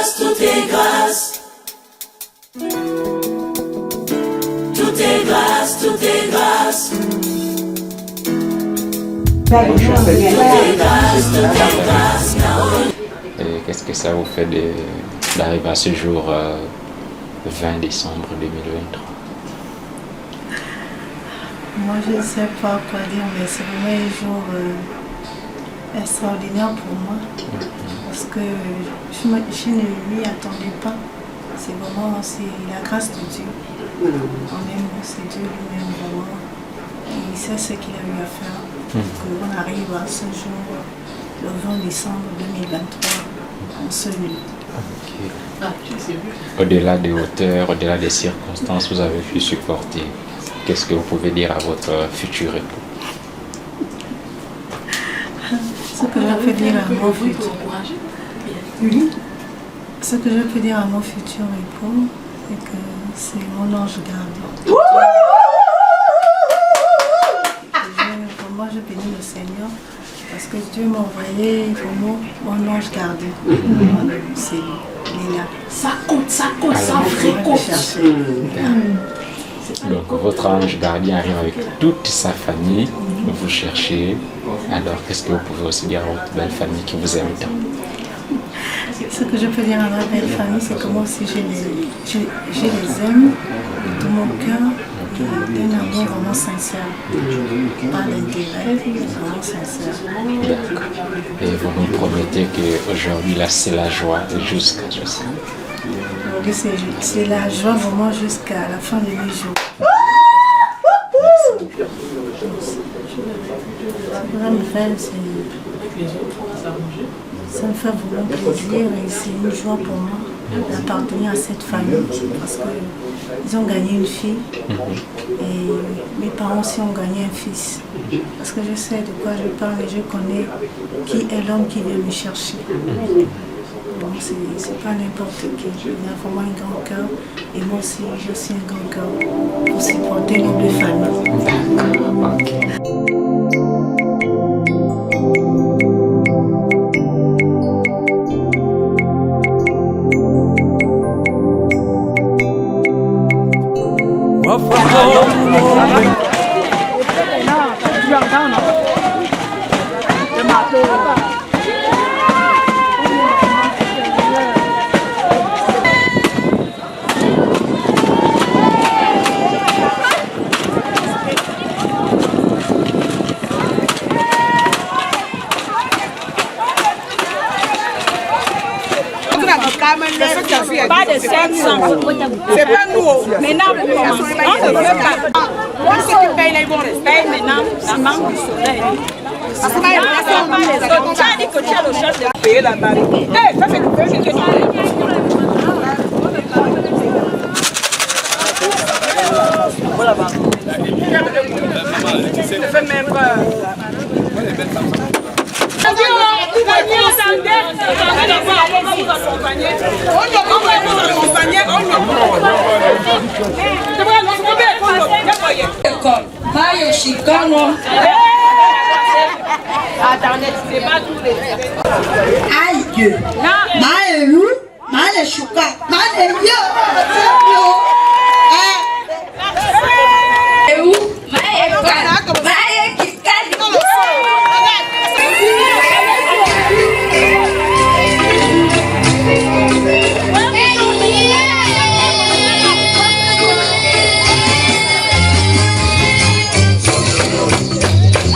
grâce, tout est grâce. Tout est grâce, tout est grâce. Tout est grâce, tout est grâce. Et qu'est-ce que ça vous fait d'arriver à ce jour 20 décembre 2023? Moi, je ne sais pas quoi dire, mais c'est vraiment un jour extraordinaire pour moi. Parce que je ne m'y attendais pas. C'est vraiment la grâce de Dieu. C'est Dieu lui-même vraiment. Il sait ce qu'il a eu à faire pour qu'on arrive à ce jour, le 20 décembre 2023, en ce lieu. Au-delà des hauteurs, au-delà des circonstances, vous avez pu supporter. Qu'est-ce que vous pouvez dire à votre futur époux? Ce que je peux dire à mon futur. Ce que je peux dire à mon futur époux, c'est que c'est mon ange gardien. Moi, je bénis le Seigneur parce que Dieu m'a envoyé vraiment mon ange gardien. C'est lui, il est là. Ça compte, ça vrai compte. Donc votre ange gardien arrive avec toute sa famille, vous cherchez. Alors qu'est-ce que vous pouvez aussi dire à votre belle famille qui vous aime tant? Ce que je peux dire à ma belle famille, c'est que moi aussi je les aime de tout mon cœur, d'un amour vraiment sincère. Pas d'intérêt, vraiment sincère. D'accord. Et vous nous promettez qu'aujourd'hui là c'est la joie jusqu'à ce. Aujourd'hui c'est la joie vraiment jusqu'à la fin de mes jours. Ça me fait vraiment plaisir et c'est une joie pour moi d'appartenir à cette famille parce qu'ils ont gagné une fille et mes parents aussi ont gagné un fils. Parce que je sais de quoi je parle et je connais qui est l'homme qui vient me chercher. Donc c'est pas n'importe qui. Il a vraiment un grand cœur et moi aussi j'ai aussi un grand cœur pour supporter nos deux familles. D'accord, ok. Pas de 500. C'est pas nous. Maintenant, on ne veut pas. Ceux qui payent les bons respects, maintenant, ça manque du soleil. Parce que tu as dit que tu as le chef de payer la barre. Hé, ça c'est le premier qui est voilà. Tu ne fais même pas. Attendez, c'est pas tous les. Aïe! Maëlou, Maël Chouka, Maël Yo! Et où? Maël Kikali! I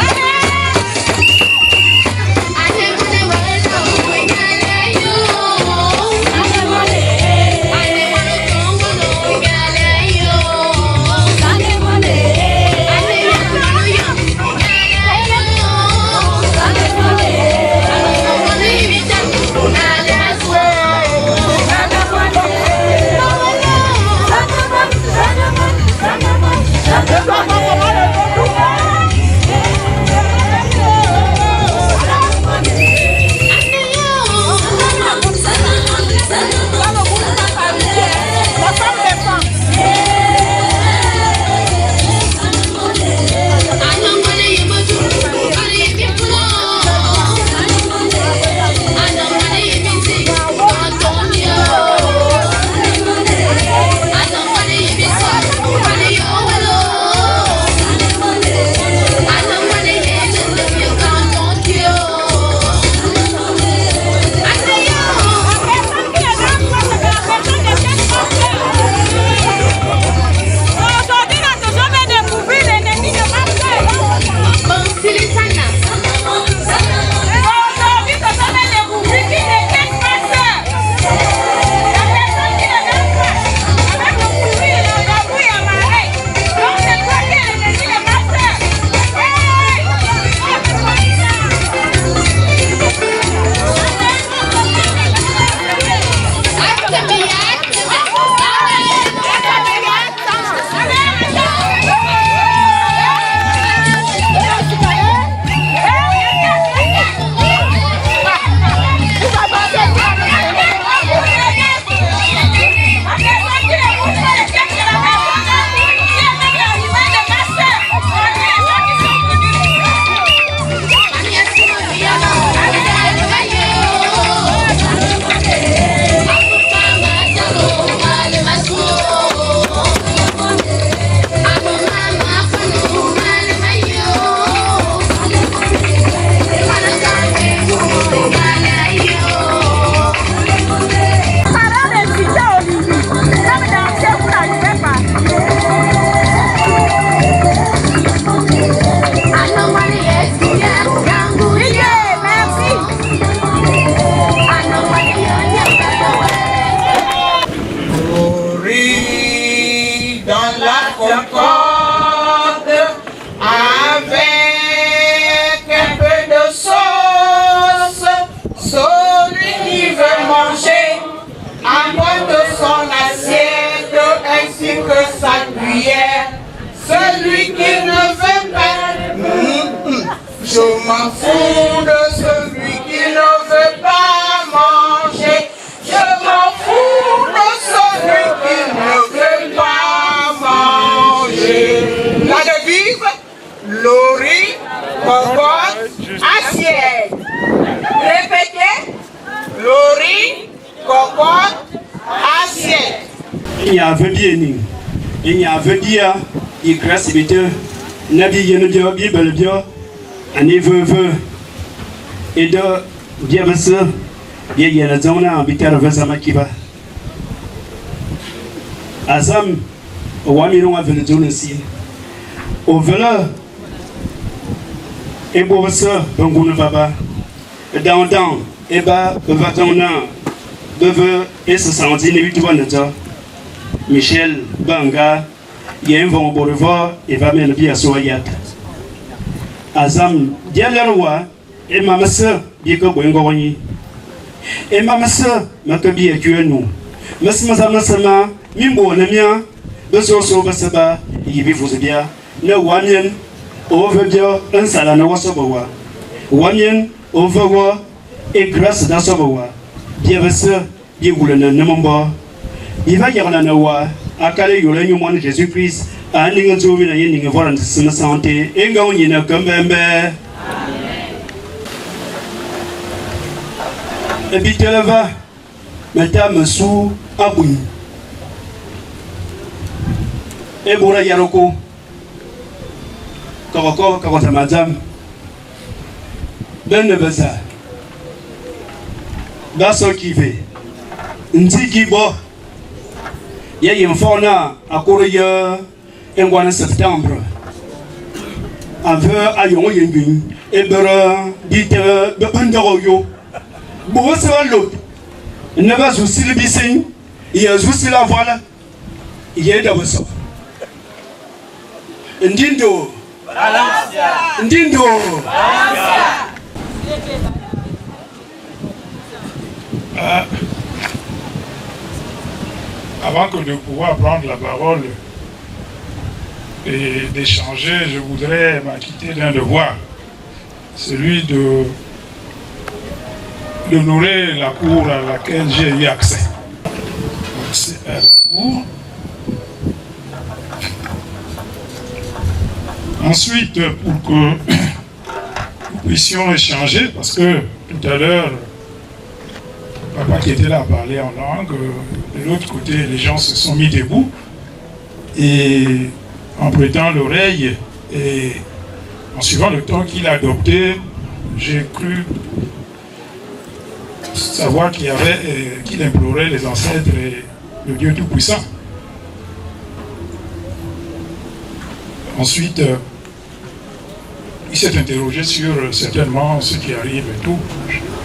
Je m'en fous de celui qui ne veut pas manger. Je m'en fous de celui qui ne veut pas manger. La devise, lori, cocotte, assiette. Répétez. Lori, cocotte, assiette. Il y a un peu bien, il y a un peu bien, il grâce vite, Nabi Yenudio, Bible Dio, un neveu, et de Diabas, il y a la zone en Bitar Vesamakiva. Azam, au Wamilon avait le zone ici. Au Vela, et pour ça, Bangoune Baba, down, et bas, Vatona, Beve, et ce sentit, les 8 Michel Banga, il y a un vent au revoir et va mettre le pied à Soyat. Azam, Dialarwa, et ma soeur, bien que Bongoni. Et ma soeur, ma tobi à nous. Masama, Mimbo, Namia, Beso Basaba, il vit vous bien. No Wamian, overdio, un salana wasabawa. Wamian, overwa, et grâce d'Asabawa. Bien verseur, bien goulana, Namamba. Il va y avoir un awa, à Calais, il y a Jésus-Christ, à un niveau de la vie, il va y santé, et il y a comme bébé. Et puis tu vas, madame sous Aboui. Et Boura Yaroko, Koroko, madame, Ben Nebeza, Basso qui fait, Nzigibo. Il y a une fauna à Corée en septembre. Avec Ayon Yin et Bera, dit Benderoyo. Bourse l'autre. Il ne va aussi le bissin. Il y a aussi la voile. Il y a d'abord ça. Ndindo. Ndindo. Avant que de pouvoir prendre la parole et d'échanger, je voudrais m'acquitter d'un devoir, celui d'honorer la cour à laquelle j'ai eu accès. Donc c'est la cour. Ensuite, pour que nous puissions échanger, parce que tout à l'heure, papa qui était là parlait en langue, de l'autre côté, les gens se sont mis debout et en prêtant l'oreille et en suivant le temps qu'il a adopté, j'ai cru savoir qu'il implorait les ancêtres et le Dieu Tout-Puissant. Ensuite, il s'est interrogé sur certainement ce qui arrive et tout,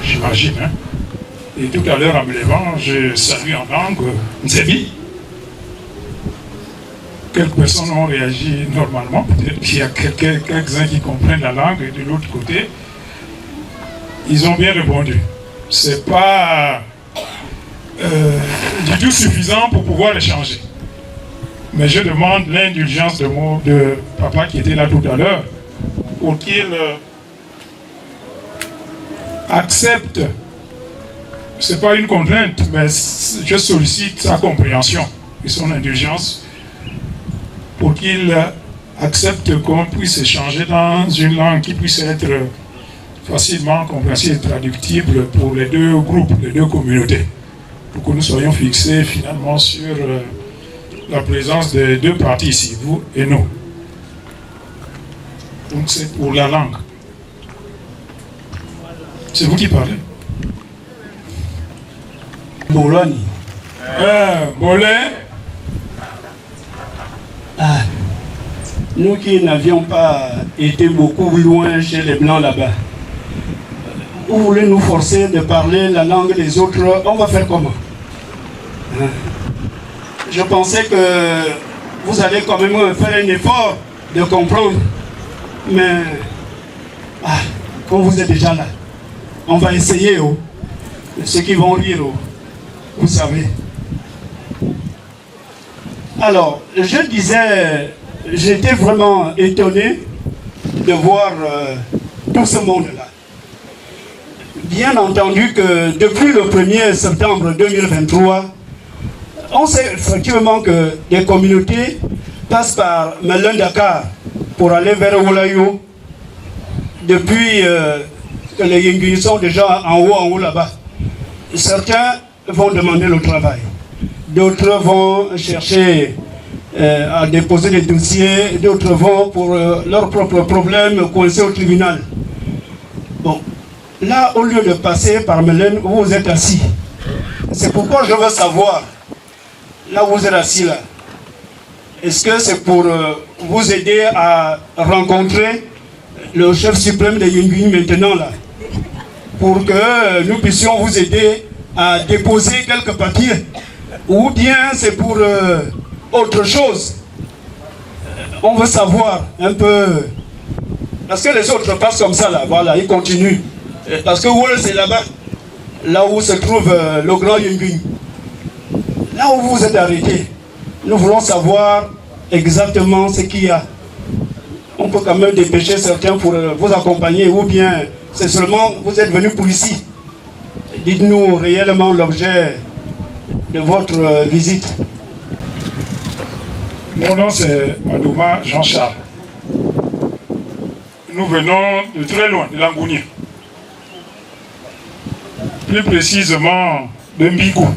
j'imagine. Hein. Et tout à l'heure, en me levant, je salue en langue Nzebi. Quelques personnes ont réagi normalement. Peut-être qu'il y a quelques-uns qui comprennent la langue et de l'autre côté, ils ont bien répondu. Ce n'est pas du tout suffisant pour pouvoir échanger. Mais je demande l'indulgence de papa qui était là tout à l'heure pour qu'il accepte. Ce n'est pas une contrainte, mais je sollicite sa compréhension et son indulgence pour qu'il accepte qu'on puisse échanger dans une langue qui puisse être facilement compréhensible et traductible pour les deux groupes, les deux communautés, pour que nous soyons fixés finalement sur la présence des deux parties ici, vous et nous. Donc c'est pour la langue. C'est vous qui parlez. Bologna. Bolin. Nous qui n'avions pas été beaucoup loin chez les Blancs là-bas, vous voulez nous forcer de parler la langue des autres, on va faire comment? Je pensais que vous allez quand même faire un effort de comprendre, mais quand vous êtes déjà là, on va essayer. Ceux qui vont rire, vous savez. Alors, je disais, j'étais vraiment étonné de voir tout ce monde-là. Bien entendu que depuis le 1er septembre 2023, on sait effectivement que des communautés passent par Melen Dakar pour aller vers Wolayou. Depuis que les Yinguis sont déjà en haut là-bas. Certains vont demander le travail. D'autres vont chercher à déposer des dossiers. D'autres vont pour leurs propres problèmes coincés au tribunal. Bon, là, au lieu de passer par Melen, vous êtes assis. C'est pourquoi je veux savoir, là où vous êtes assis là, est-ce que c'est pour vous aider à rencontrer le chef suprême de Yingui maintenant là, pour que nous puissions vous aider à déposer quelques papiers, ou bien c'est pour autre chose? On veut savoir un peu, parce que les autres passent comme ça là, voilà, ils continuent, parce que Wol c'est là-bas, là où se trouve le grand Yingui, là où vous êtes arrêté. Nous voulons savoir exactement ce qu'il y a. On peut quand même dépêcher certains pour vous accompagner, ou bien c'est seulement vous êtes venus pour ici. Dites-nous réellement l'objet de votre visite. Mon nom c'est Adouma Jean-Charles. Nous venons de très loin, de Langounia. Plus précisément de Mbigou.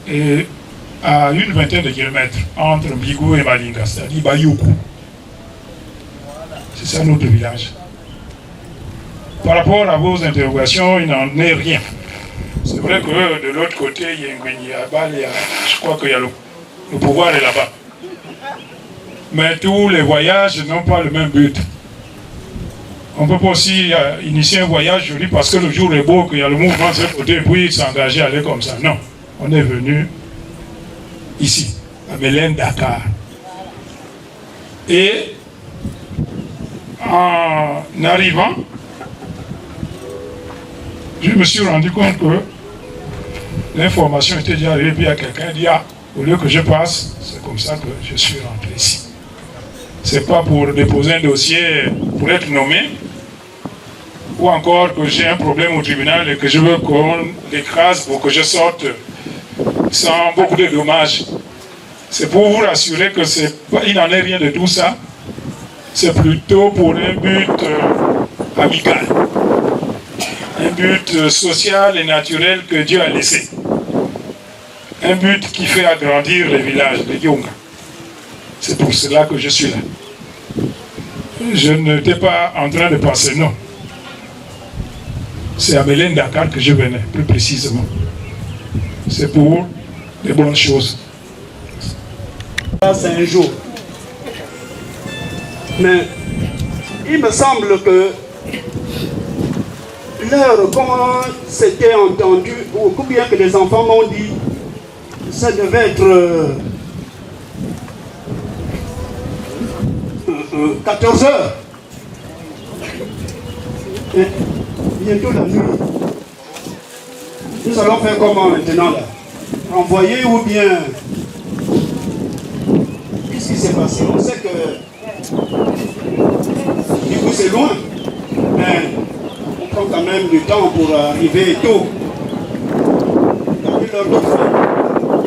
Et à une vingtaine de kilomètres entre Mbigou et Malinga, c'est-à-dire Bayoukou. C'est ça notre village. Par rapport à vos interrogations, il n'en est rien. C'est vrai que de l'autre côté, il y a je crois qu'il y a le pouvoir est là-bas. Mais tous les voyages n'ont pas le même but. On ne peut pas aussi initier un voyage, je dis, parce que le jour est beau, qu'il y a le mouvement de ce côté, puis s'engager à aller comme ça. Non, on est venu ici, à Melen Dakar. Et en arrivant, je me suis rendu compte que l'information était déjà arrivée, puis à quelqu'un dit, ah, au lieu que je passe, c'est comme ça que je suis rentré ici. C'est pas pour déposer un dossier pour être nommé, ou encore que j'ai un problème au tribunal et que je veux qu'on l'écrase pour que je sorte sans beaucoup de dommages. C'est pour vous rassurer que il n'en est rien de tout ça. C'est plutôt pour un but amical, un but social et naturel que Dieu a laissé. Un but qui fait agrandir les villages de Yonga. C'est pour cela que je suis là. Je n'étais pas en train de penser, non. C'est à Melen Dakar que je venais, plus précisément. C'est pour les bonnes choses. C'est un jour. Mais il me semble que l'heure, comment c'était entendu, ou bien que les enfants m'ont dit, ça devait être 14 heures. Et bientôt la nuit. Nous allons faire comment maintenant là? Envoyer ou bien... Qu'est-ce qui s'est passé? On sait que du coup c'est loin, mais on prend quand même du temps pour arriver tôt. Depuis l'heure de faire,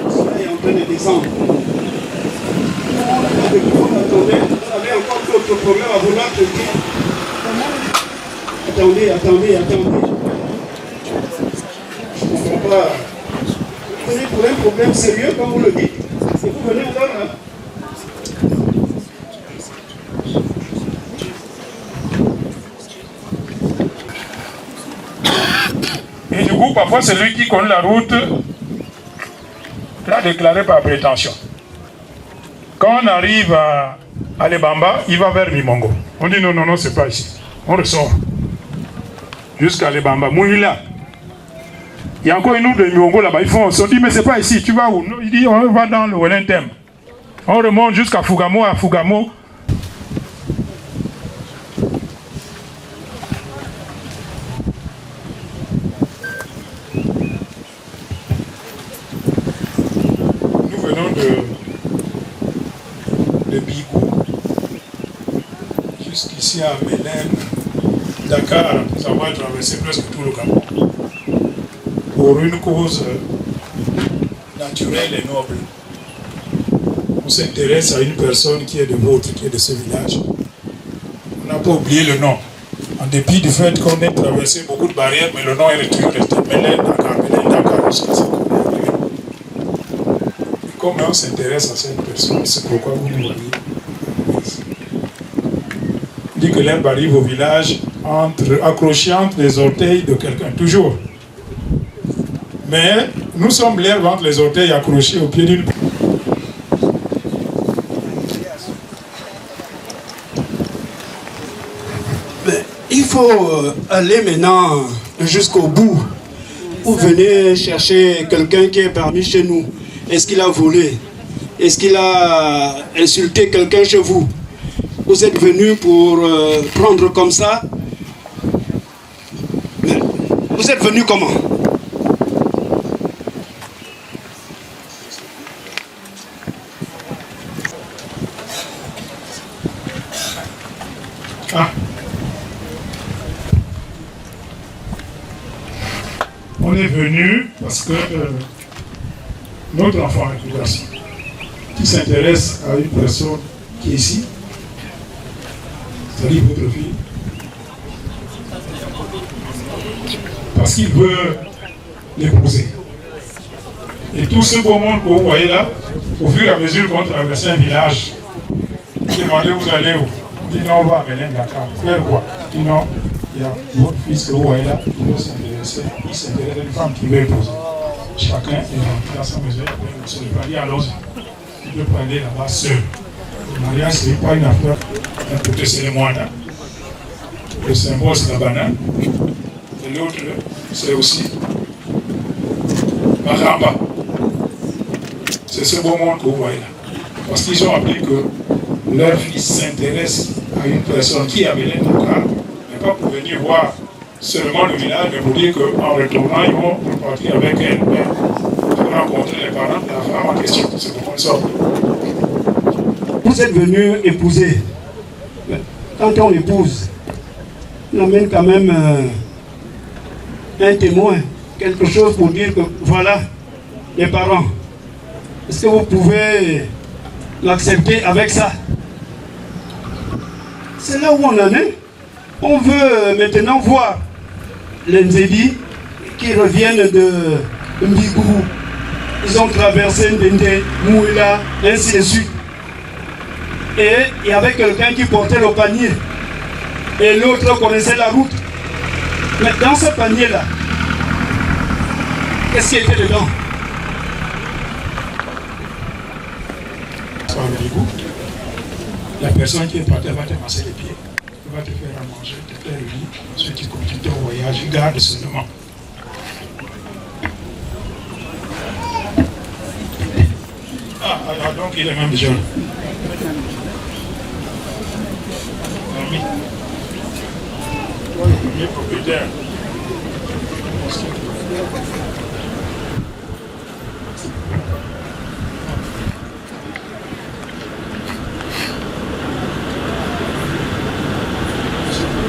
le soleil est en train de descendre. Attendez, vous avez encore d'autres problèmes à vouloir traiter. Attendez. Je ne comprends pas. Vous venez pour un problème sérieux, comme vous le dites. Et vous venez alors là. Et du coup, parfois, celui qui connaît la route l'a déclaré par prétention. Quand on arrive à Lebamba, il va vers Mimongo. On dit non, c'est pas ici. On ressort. Jusqu'à Lebamba. Mouila. Il y a encore une autre de Mimongo là-bas. Ils font, on dit, mais c'est pas ici. Tu vas où? Il dit, on va dans le Wellington. On remonte jusqu'à Fugamo. À Fugamo, nous venons de Bigou jusqu'ici à Melen Dakar, après avoir traversé presque tout le Cameroun, pour une cause naturelle et noble. On s'intéresse à une personne qui est de vôtre, qui est de ce village. On n'a pas oublié le nom. En dépit du fait qu'on ait traversé beaucoup de barrières, mais le nom est toujours resté Mélène Dakar jusqu'à ce qu'on est arrivé. Comment on s'intéresse à cette personne, c'est pourquoi vous nous voyez. On dit que l'herbe arrive au village accrochée entre les orteils de quelqu'un, toujours. Mais nous sommes l'herbe entre les orteils accrochés au pied d'une... Il faut aller maintenant jusqu'au bout. Vous venez chercher quelqu'un qui est parmi chez nous. Est-ce qu'il a volé? Est-ce qu'il a insulté quelqu'un chez vous? Vous êtes venu pour prendre comme ça? Mais vous êtes venu comment? Ah. On est venu parce que notre enfant est ici, qui s'intéresse à une personne qui est ici, c'est-à-dire votre fille, parce qu'il veut l'épouser. Et tout ce beau monde que vous voyez là, au fur et à mesure qu'on traverse un village, demandez où vous allez où? On dit non, on va à Mélène Dakar. Faire quoi? On dit non, il y a votre fils que vous voyez là, il veut s'intéresser, il s'intéresse à une femme qui veut épouser. Chacun est rentré à sa maison, il se dit allons-y. Il peut pas aller là-bas seul. Le mariage, ce n'est pas une affaire d'un côté, c'est les moines. Le symbole, c'est la banane. Et l'autre, c'est aussi Maramba. C'est ce beau monde que vous voyez là. Parce qu'ils ont appris que leur fils s'intéresse à une personne qui a Mélène Dakar, mais pas pour venir voir seulement le village, mais pour dire qu'en retournant, ils vont repartir avec elle. Pour rencontrer les parents de la femme en question. C'est pourquoi ils sortent. Vous êtes venu épouser. Quand on épouse, on amène quand même un témoin, quelque chose pour dire que voilà les parents. Est-ce que vous pouvez l'accepter avec ça? C'est là où on en est. On veut maintenant voir les Nzébi qui reviennent de Mbigou. Ils ont traversé Ndende, Mouila, ainsi de suite. Et il y avait quelqu'un qui portait le panier. Et l'autre connaissait la route. Mais dans ce panier-là, qu'est-ce qui était dedans? La personne qui est partie va te masser les pieds, elle va te faire à manger, te faire le lit, ensuite tu continues ton voyage, garde seulement. Ah, donc il est même déjà là. Ami. Toi, le premier propriétaire.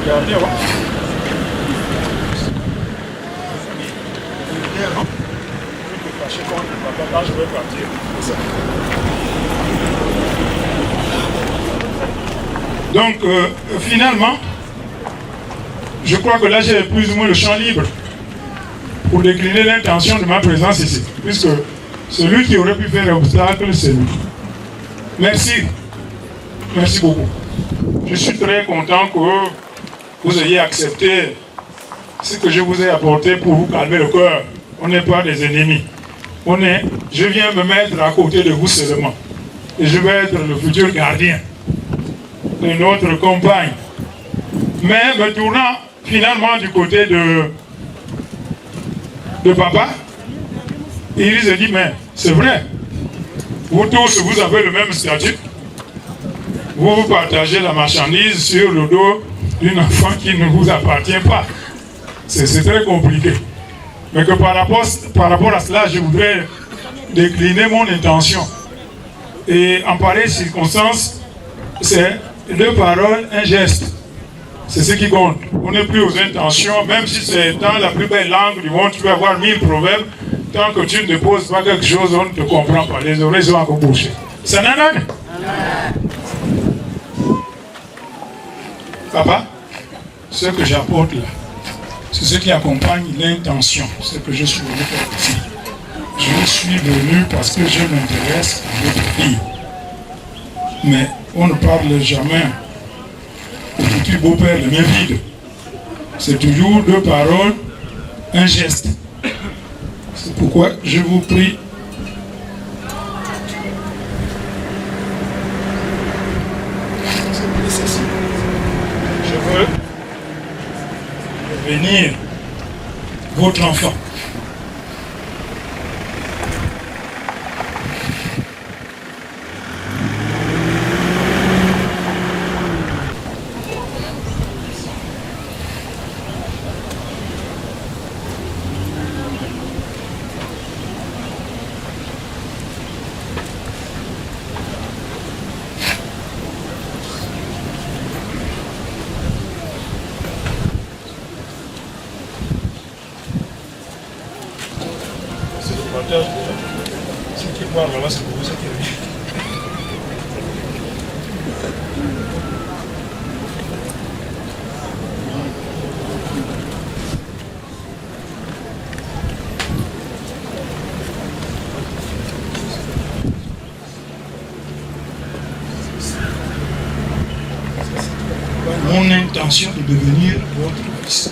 Regardez, ouais. Quand je vais partir. Donc, finalement, je crois que là j'ai plus ou moins le champ libre pour décliner l'intention de ma présence ici, puisque celui qui aurait pu faire obstacle, c'est lui. Merci. Merci beaucoup. Je suis très content que vous ayez accepté ce que je vous ai apporté pour vous calmer le cœur. On n'est pas des ennemis. Je viens me mettre à côté de vous seulement. Et je vais être le futur gardien de notre compagne. Mais me tournant finalement du côté de papa, il se dit, mais c'est vrai, vous tous, vous avez le même statut. Vous partagez la marchandise sur le dos d'une enfant qui ne vous appartient pas. C'est très compliqué. Mais que par rapport à cela, je voudrais décliner mon intention. Et en pareille circonstance, c'est deux paroles, un geste. C'est ce qui compte. On n'est plus aux intentions, même si c'est dans la plus belle langue du monde, tu peux avoir 1000 proverbes. Tant que tu ne poses pas quelque chose, on ne te comprend pas. Les oreilles sont encore bouchées. C'est nanan. Papa, ce que j'apporte là, c'est ce qui accompagne l'intention. Ce que je suis venu faire ici. Je suis venu parce que je m'intéresse à votre fille. Mais on ne parle jamais au petit beau-père les mains vides. C'est toujours deux paroles, un geste. C'est pourquoi je vous prie je veux venir votre enfant. Ce qui parle là, c'est pour vous, c'est mon intention de devenir votre fils.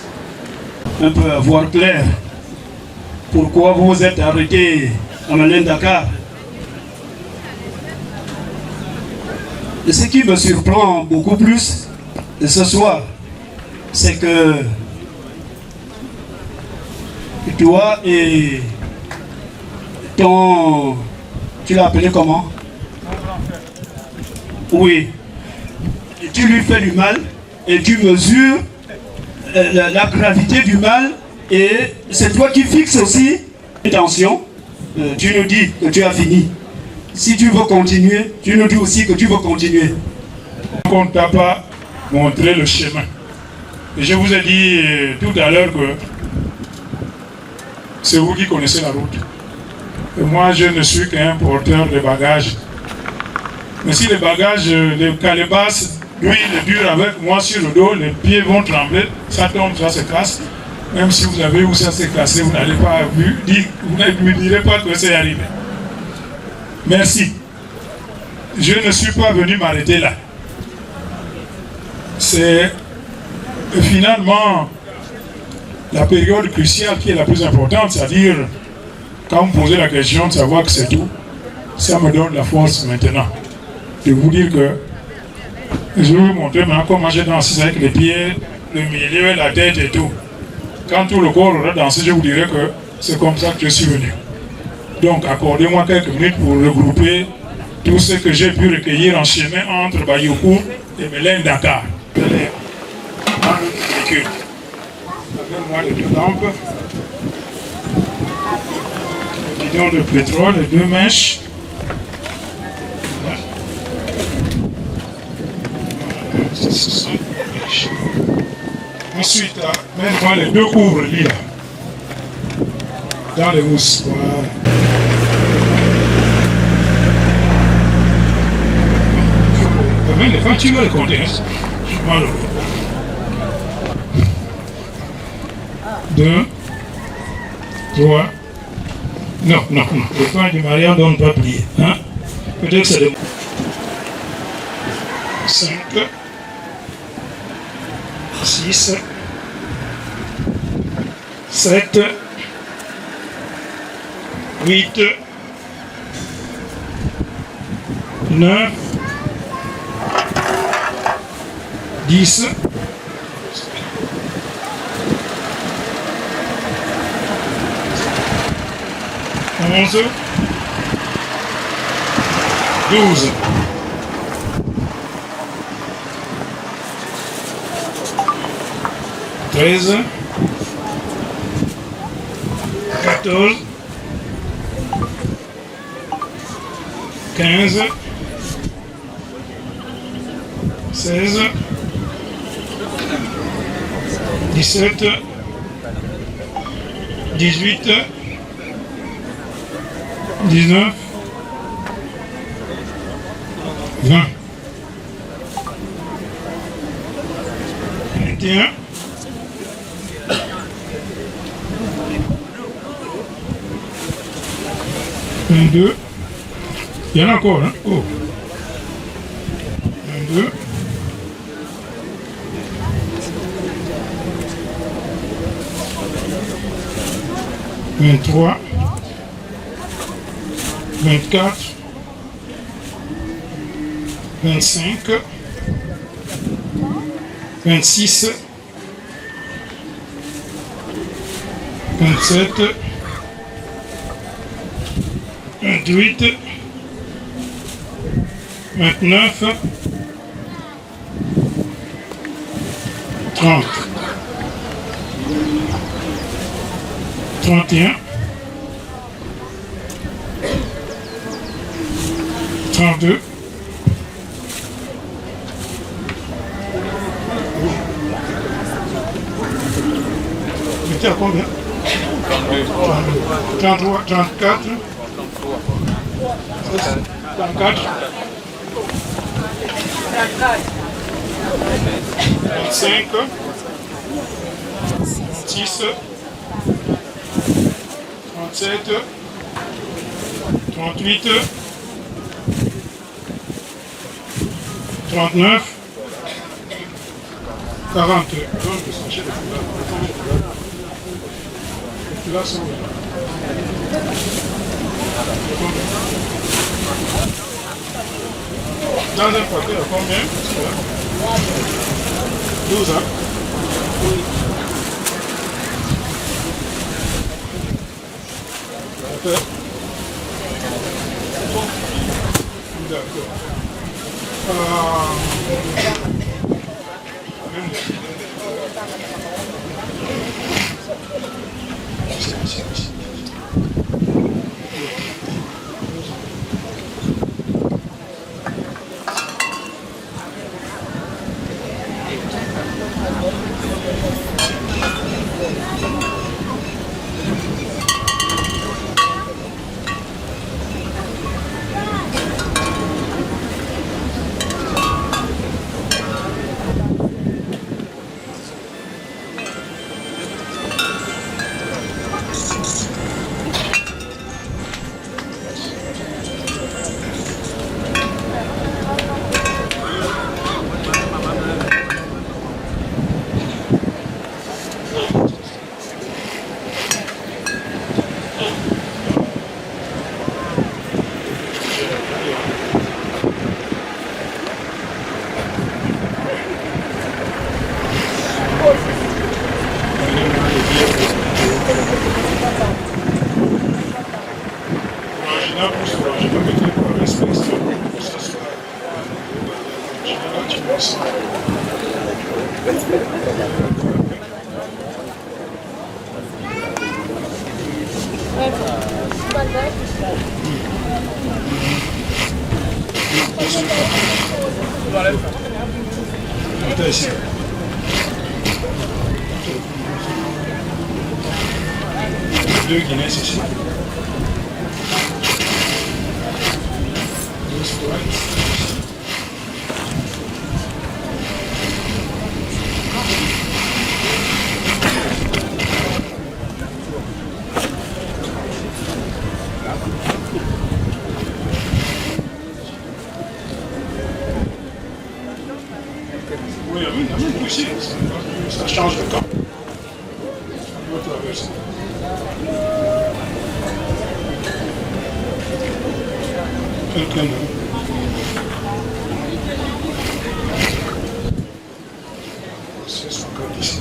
Un peu à voir clair. Pourquoi vous vous êtes arrêté à Malin Dakar? Et ce qui me surprend beaucoup plus de ce soir, c'est que toi et ton... Tu l'as appelé comment? Oui. Tu lui fais du mal et tu mesures la gravité du mal. Et c'est toi qui fixes aussi l'intention. Tu nous dis que tu as fini. Si tu veux continuer, tu nous dis aussi que tu veux continuer. On ne t'a pas montré le chemin. Et je vous ai dit tout à l'heure que c'est vous qui connaissez la route. Et moi, je ne suis qu'un porteur de bagages. Mais si les bagages, les calebasses, lui, il est dur avec moi sur le dos, les pieds vont trembler, ça tombe, ça se casse. Même si vous avez où ça s'est cassé, vous n'allez pas dire, vous ne me direz pas que c'est arrivé. Merci. Je ne suis pas venu m'arrêter là. C'est finalement la période cruciale qui est la plus importante, c'est-à-dire quand vous posez la question de savoir que c'est tout, ça me donne la force maintenant de vous dire que je vais vous montrer maintenant comment j'ai dansé avec les pieds, le milieu, la tête et tout. Quand tout le corps aura dansé, je vous dirai que c'est comme ça que je suis venu. Donc, accordez-moi quelques minutes pour regrouper tout ce que j'ai pu recueillir en chemin entre Bayokou et Malin Dakar. Dans le véhicule. Donne-moi les deux lampes, le bidon de pétrole, les deux mèches. Ensuite, mets-moi les deux couvre-lits là, dans les housses. Voilà. Quand tu vas le compter, hein, je suis malheureux. 2, 3, non, le pain du mariage ne donne pas plier. Hein? Peut-être que c'est de 5, 6, 7, 8, 9, 10, 11, 12. 13, 14, 15, 16, 17, 18, 19, 20, 21, 22, il y en a encore, hein? Oh. 22, 23, 24, 25, 26, 27, 28, 29, 30, 31, 32, 33, 34, 34, 35, 36, 37, 38, 39, 40. Là, c'est dans un paquet, combien? 12 ans. D'accord. Deux Guinéens ici. Oui, aussi, ça change de camp. On doit traverser. Quelqu'un là. C'est son camp ici.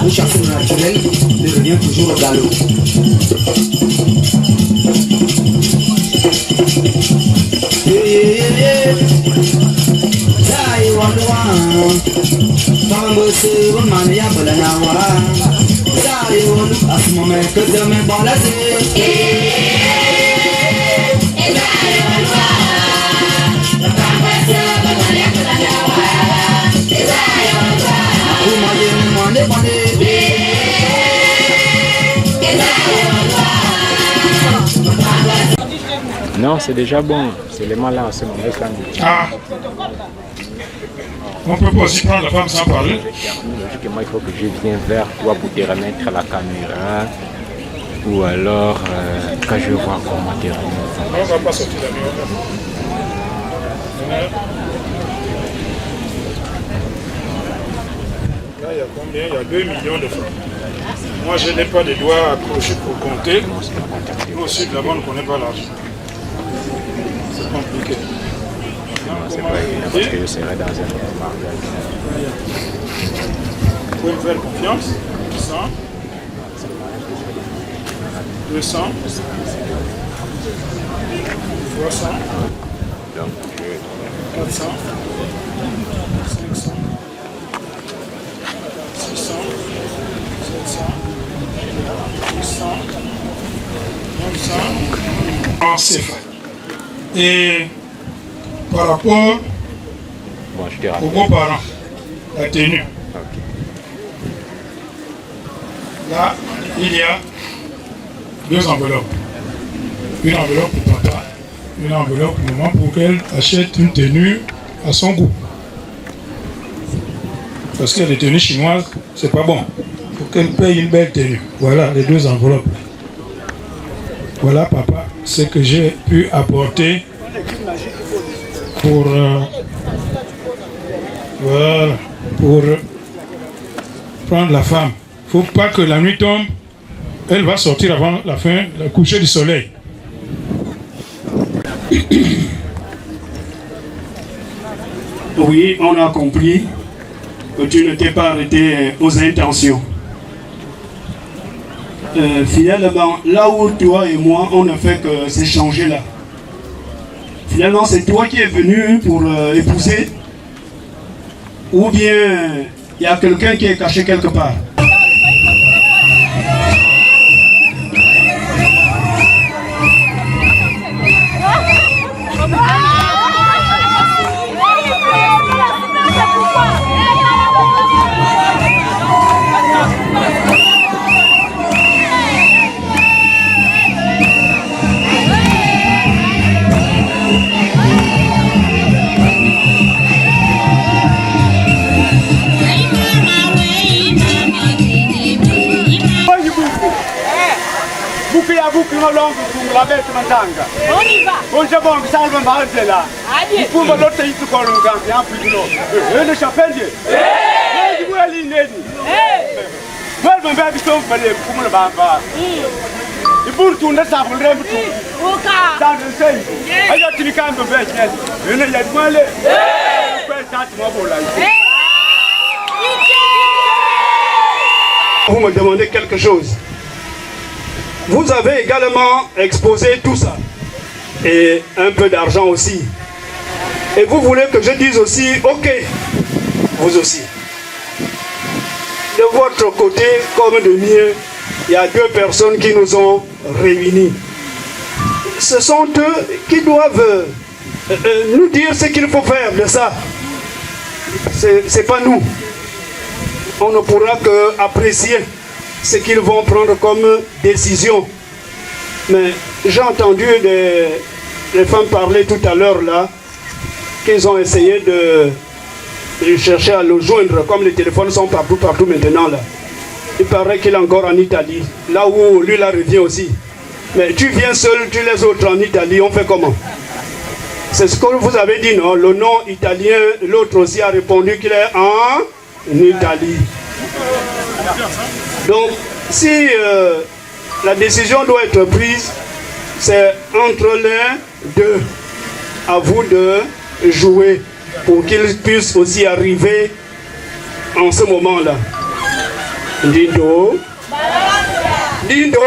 Le chassin naturel devient toujours galop. Non, c'est déjà bon. C'est les là en ce moment. Ah. On peut pas aussi prendre la femme sans parler. Logiquement, il faut que je vienne vers toi pour te remettre la caméra. Ou alors, quand je vois comment te remettre. On va pas sortir la caméra. Là, il y a combien? Il y a 2 millions de francs. Moi, je n'ai pas de doigts accrochés pour compter. Nous aussi, là-bas, on ne connaît pas l'argent. C'est compliqué. C'est pas évident parce que je serai dans un autre. Vous pouvez me faire confiance. 100, 200, 300, 400, 500, 600, 700, 800, 900. En CFA. Et par rapport aux beaux-parents, la tenue. Là, il y a 2 enveloppes. Une enveloppe pour papa, une enveloppe pour maman pour qu'elle achète une tenue à son goût. Parce que les tenues chinoises, c'est pas bon. Il faut qu'elle paye une belle tenue. Voilà les 2 enveloppes. Voilà, papa, ce que j'ai pu apporter pour, voilà, pour prendre la femme. Il ne faut pas que la nuit tombe, elle va sortir avant la fin, le coucher du soleil. Oui, on a compris que tu ne t'es pas arrêté aux intentions. Finalement, là où toi et moi, on ne fait que s'échanger là. Finalement, c'est toi qui es venu pour épouser, ou bien il y a quelqu'un qui est caché quelque part. On y va. On se bon, ça va mal de là. Il faut me l'autre ici pour le gang, bien plus de l'eau. Le chapelle. Eh, vous allez l'aider. Eh, vous me faire du temps pour les pour le baba. Il faut tourner ça pour le rêve tout. Dans le sein. Aïe, tu ne cannes pas faire. Il y a de mal. Eh, vous me demandez quelque chose. Vous avez également exposé tout ça. Et un peu d'argent aussi. Et vous voulez que je dise aussi, ok, vous aussi. De votre côté comme de mien, il y a 2 personnes qui nous ont réunis. Ce sont eux qui doivent nous dire ce qu'il faut faire de ça. C'est pas nous. On ne pourra qu'apprécier ce qu'ils vont prendre comme décision. Mais j'ai entendu des femmes parler tout à l'heure là, qu'ils ont essayé de chercher à le joindre, comme les téléphones sont partout maintenant là. Il paraît qu'il est encore en Italie, là où lui là revient aussi. Mais tu viens seul, tu laisses autres en Italie, on fait comment? C'est ce que vous avez dit, non? Le nom italien, l'autre aussi a répondu qu'il est en Italie. Donc, si la décision doit être prise, c'est entre les 2. À vous de jouer pour qu'ils puissent aussi arriver en ce moment-là. Dindo. Dindo.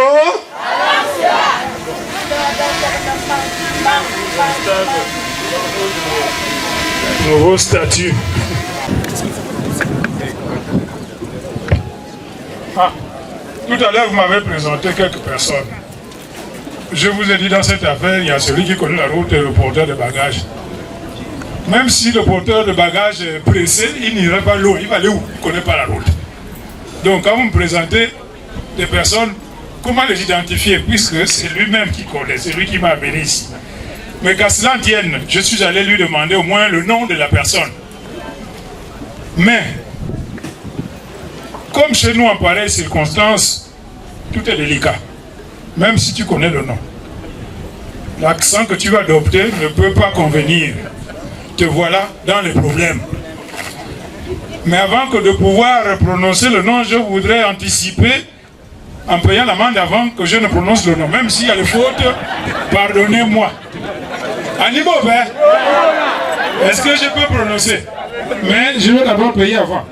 Nouveau statut. Ah, tout à l'heure, vous m'avez présenté quelques personnes. Je vous ai dit, dans cette affaire, il y a celui qui connaît la route et le porteur de bagages. Même si le porteur de bagages est pressé, il n'irait pas loin. Il va aller où? Il ne connaît pas la route. Donc, quand vous me présentez des personnes, comment les identifier? Puisque c'est lui-même qui connaît, c'est lui qui m'a amené ici. Mais qu'à cela tienne, je suis allé lui demander au moins le nom de la personne. Mais, comme chez nous en pareille circonstance, tout est délicat. Même si tu connais le nom. L'accent que tu vas adopter ne peut pas convenir. Te voilà dans les problèmes. Mais avant que de pouvoir prononcer le nom, je voudrais anticiper en payant l'amende avant que je ne prononce le nom. Même s'il y a des fautes, pardonnez-moi. Animo, est-ce que je peux prononcer? Mais je vais d'abord payer avant.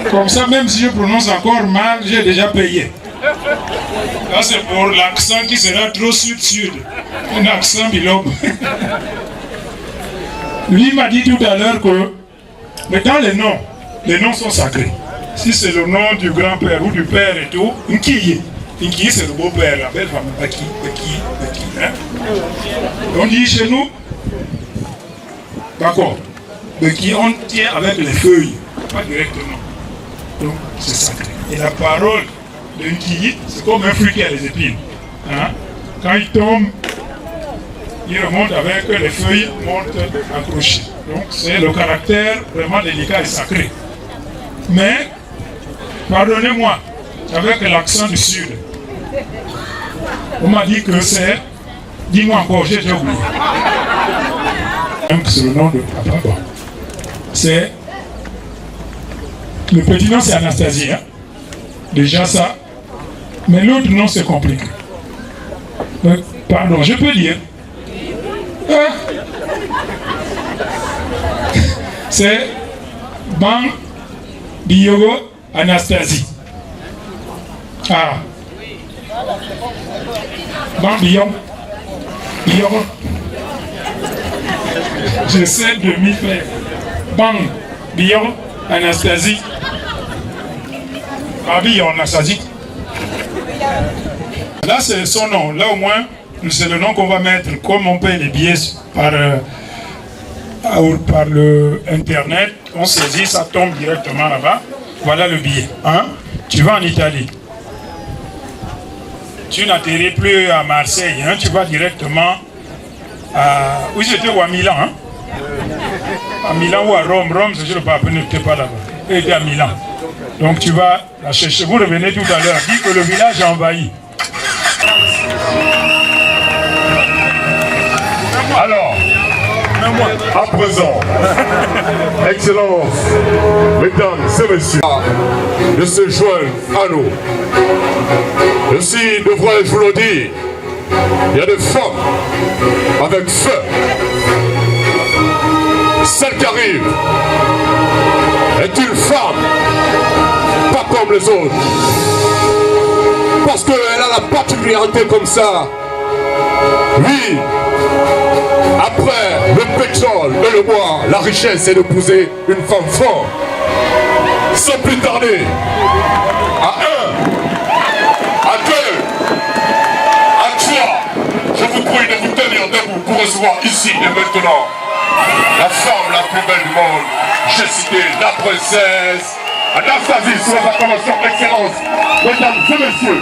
Comme ça, même si je prononce encore mal, j'ai déjà payé. Là, c'est pour l'accent qui sera trop sud-sud. Un accent bilobe. Lui m'a dit tout à l'heure que, mais dans les noms sont sacrés. Si c'est le nom du grand-père ou du père et tout, Nkiyi. Nkiyi, c'est le beau-père, la belle femme. Baki. Hein? On dit chez nous, d'accord, Baki, on tient avec les feuilles, pas directement. Donc, c'est sacré. Et la parole de Nkiyi, c'est comme un fruit qui a les épines. Hein? Quand il tombe, il remonte avec les feuilles montent accrochées. Donc c'est le caractère vraiment délicat et sacré. Mais, pardonnez-moi, avec l'accent du sud, on m'a dit que c'est... Dis-moi encore, j'ai déjà oublié. C'est le nom de papa. Bon. C'est... Le petit nom c'est Anastasie. Hein? Déjà ça. Mais l'autre nom c'est compliqué. Pardon, je peux dire. C'est Ban Biyogo Anastasie. Ah. Ban Biyogo. J'essaie de m'y faire. Ban Biyogo Anastasie. Babi Anastasie. Là c'est son nom. Là au moins, c'est le nom qu'on va mettre. Comme on paye les billets par le internet, on saisit, ça tombe directement là-bas. Voilà le billet. Hein? Tu vas en Italie. Tu n'atterris plus à Marseille, hein? Tu vas directement à... Oui, j'étais ou à Milan. Hein? À Milan ou à Rome. Rome, je ne sais pas, n'était pas là-bas. Il était à Milan. Donc tu vas la chercher. Vous revenez tout à l'heure. Dit que le village est envahi. Alors, à présent, Excellence, Mesdames et Messieurs, de se joindre à nous. Aussi, devrais-je vous le dire, il y a des femmes avec feu. Celle qui arrive est une femme, pas comme les autres. Parce qu'elle a la particularité comme ça. Oui. Après le pétrole et le bois, la richesse est d'épouser une femme forte. Sans plus tarder, à 1, à 2, à 3, je vous prie de vous tenir debout pour recevoir ici et maintenant la femme la plus belle du monde. J'ai cité la princesse Anastasie sous la convention Excellence. Mesdames et messieurs.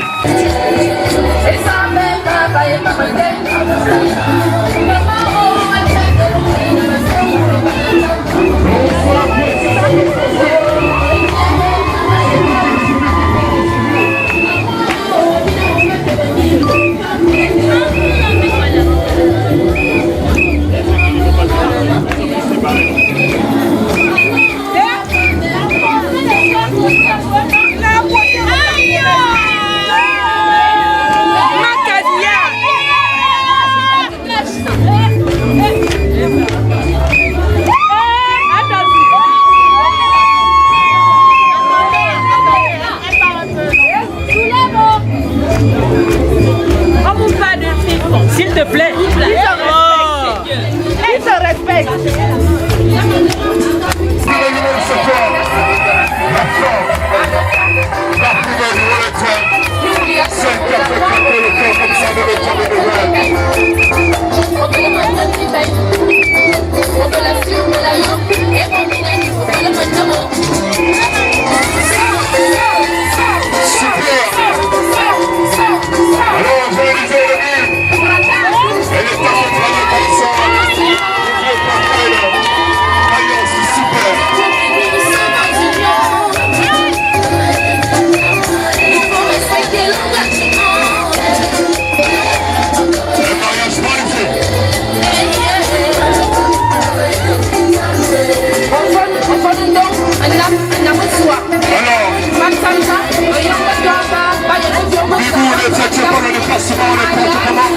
Bigou ne cherche pas le déplacement n'importe comment.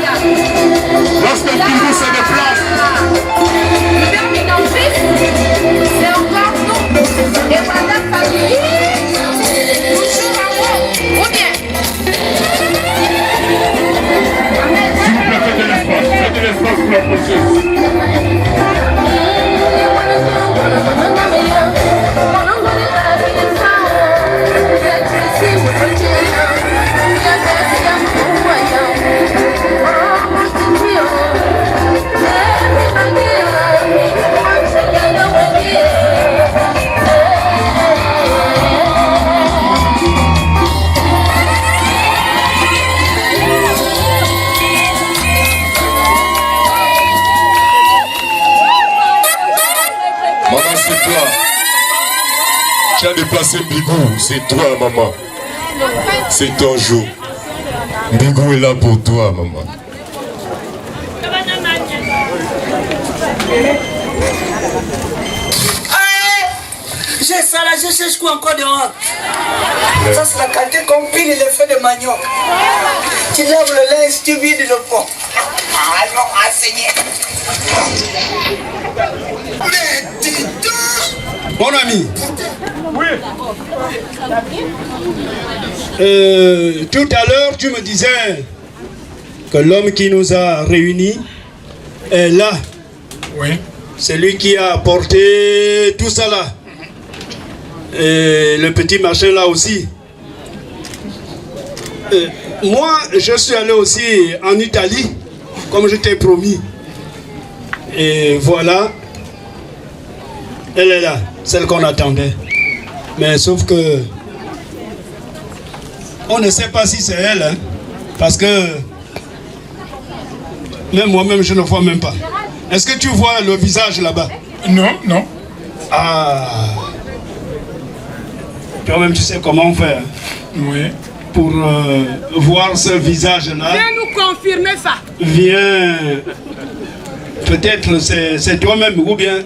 Lorsque Bigou se déplace, c'est encore nous. Et voilà, famille. Toujours en haut. Ou bien. s'il vous plaît, faites de l'espace pour la prochaine. Tu as déplacé Bigou, c'est toi maman. C'est ton jour. Bigou est là pour toi maman. J'ai ça là, je cherche quoi encore dehors. Ça c'est la qualité qu'on pile les feux de manioc. Tu lèves le linge, tu vides le fond. Ah non, Seigneur. Mais dis-donc. Mon ami. Oui. Tout à l'heure, tu me disais que l'homme qui nous a réunis est là. Oui. C'est lui qui a apporté tout ça là. Et le petit machin là aussi. Moi, je suis allé aussi en Italie, comme je t'ai promis. Et voilà. Elle est là, celle qu'on attendait. Mais sauf que on ne sait pas si c'est elle, hein, parce que même moi-même je ne vois même pas. Est-ce que tu vois le visage là-bas? Non, non. Ah. Toi-même tu sais comment faire. Oui. Pour voir ce visage-là. Viens nous confirmer ça. Viens. Peut-être c'est toi-même ou bien.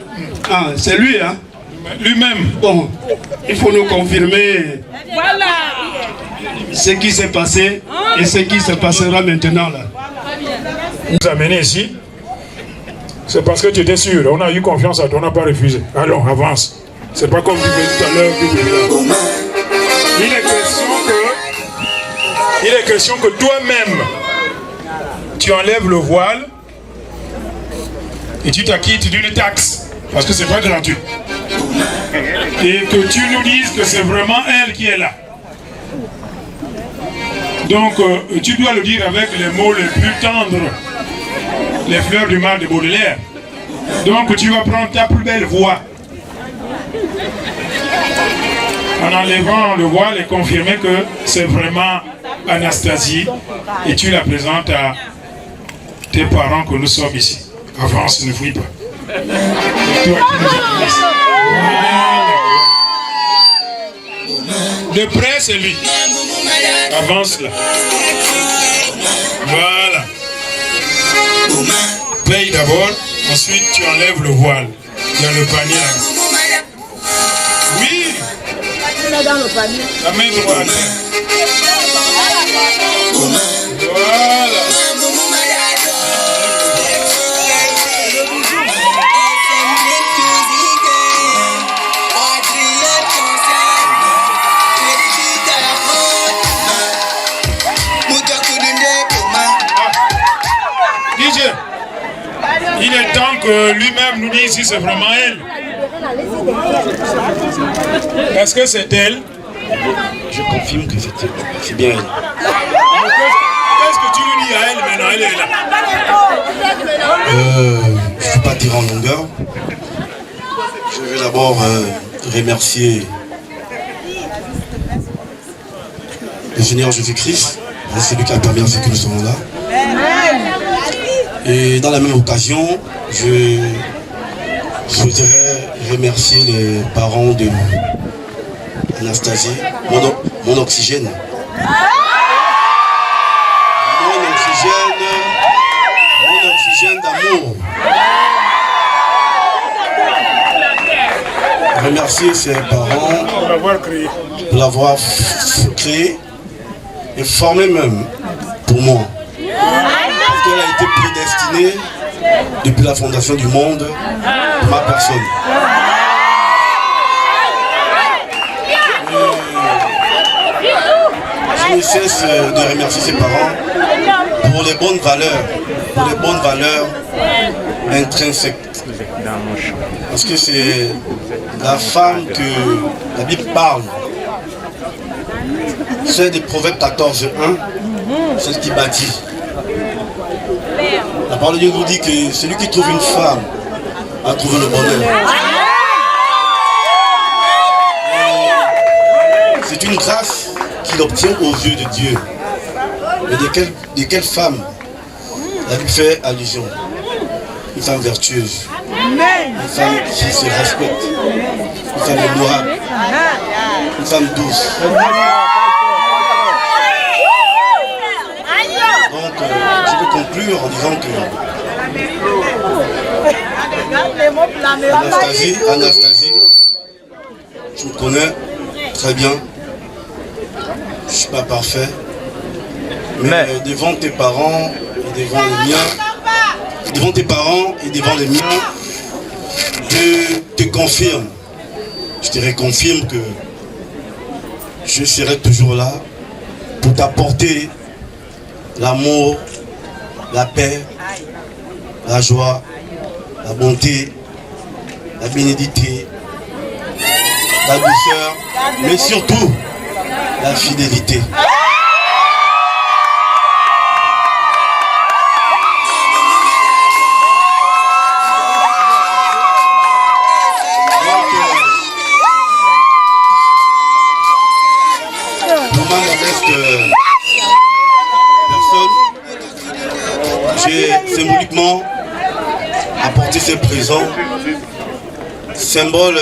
Ah, c'est lui, hein? Lui-même. Bon, il faut nous confirmer Voilà. ce qui s'est passé et ce qui se passera maintenant là. Nous amener ici, c'est parce que tu étais sûr. On a eu confiance à toi, on n'a pas refusé. Allons, avance. C'est pas comme tu disais tout à l'heure. Il est question que toi-même, tu enlèves le voile et tu t'acquittes d'une taxe. Parce que c'est pas gratuit. Et que tu nous dises que c'est vraiment elle qui est là. Donc, tu dois le dire avec les mots les plus tendres. Les fleurs du mal de Baudelaire. Donc, tu vas prendre ta plus belle voix. En enlevant le voile et confirmer que c'est vraiment Anastasie. Et tu la présentes à tes parents que nous sommes ici. Avance, ne fouille pas. Et toi qui nous écoutes. De près, c'est lui. Avance là. Voilà. Paye d'abord, ensuite tu enlèves le voile. Il y a le panier là. Oui. Dans le panier. La main droite. Voilà. Il est temps que lui-même nous dise si c'est vraiment elle. Est-ce que c'est elle? Je confirme que c'est bien elle. Qu'est-ce que tu lui dis à elle maintenant? Elle est là. Je ne suis pas tiré en longueur. Je vais d'abord remercier le Seigneur Jésus-Christ. C'est lui qui a permis à ce que nous soyons là. Et dans la même occasion, je voudrais remercier les parents de Anastasie, mon oxygène. Mon oxygène d'amour. remercier ses parents pour l'avoir créé et formé même pour moi. Parce qu'elle a été prédestinée depuis la fondation du monde pour ma personne. Je ne cesse de remercier ses parents pour les bonnes valeurs intrinsèques. Parce que c'est la femme que la Bible parle. C'est des Proverbes 14:1, celle qui bâtit. La parole de Dieu nous dit que celui qui trouve une femme a trouvé le bonheur. C'est une grâce qu'il obtient aux yeux de Dieu. Mais de quelle femme la Bible fait allusion? Une femme vertueuse, une femme qui se respecte, une femme honorable, une femme douce. Donc, je peux conclure en disant que Anastasie, tu me connais très bien. Je ne suis pas parfait, mais devant tes parents et devant les miens, devant tes parents et devant les miens, je te confirme, je te reconfirme que je serai toujours là pour t'apporter l'amour, la paix, la joie, la bonté, la bénédiction, la douceur, mais surtout la fidélité. Pour ma modeste personne, j'ai symboliquement apporté ces présents, symbole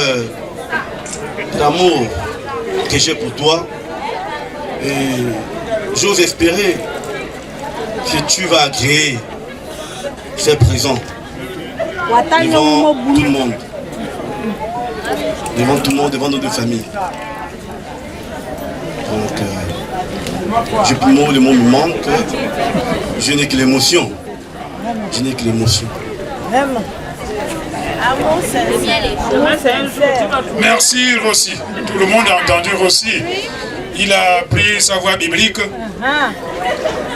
d'amour que j'ai pour toi. Et j'ose espérer que tu vas agréer ces présents devant tout le monde. Devant tout le monde, devant nos deux familles. Donc, j'ai plus le mot me manque. Je n'ai que l'émotion. Je n'ai que l'émotion. Merci Rossi. Tout le monde a entendu Rossi. Il a pris sa voix biblique.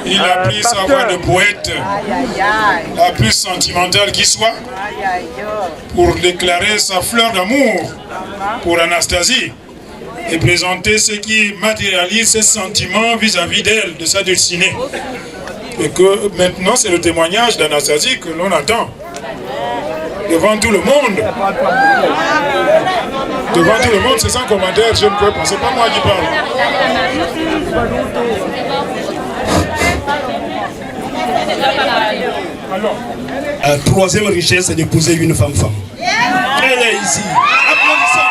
Il a pris sa voix de poète, la plus sentimentale qui soit, pour déclarer sa fleur d'amour pour Anastasie et présenter ce qui matérialise ses sentiments vis-à-vis d'elle, de sa destinée. Et que maintenant, c'est le témoignage d'Anastasie que l'on attend devant tout le monde. Devant tout le monde, c'est sans commentaire, je ne peux pas, c'est pas moi qui parle. La troisième richesse, c'est d'épouser une femme. Elle est ici. Applaudissons.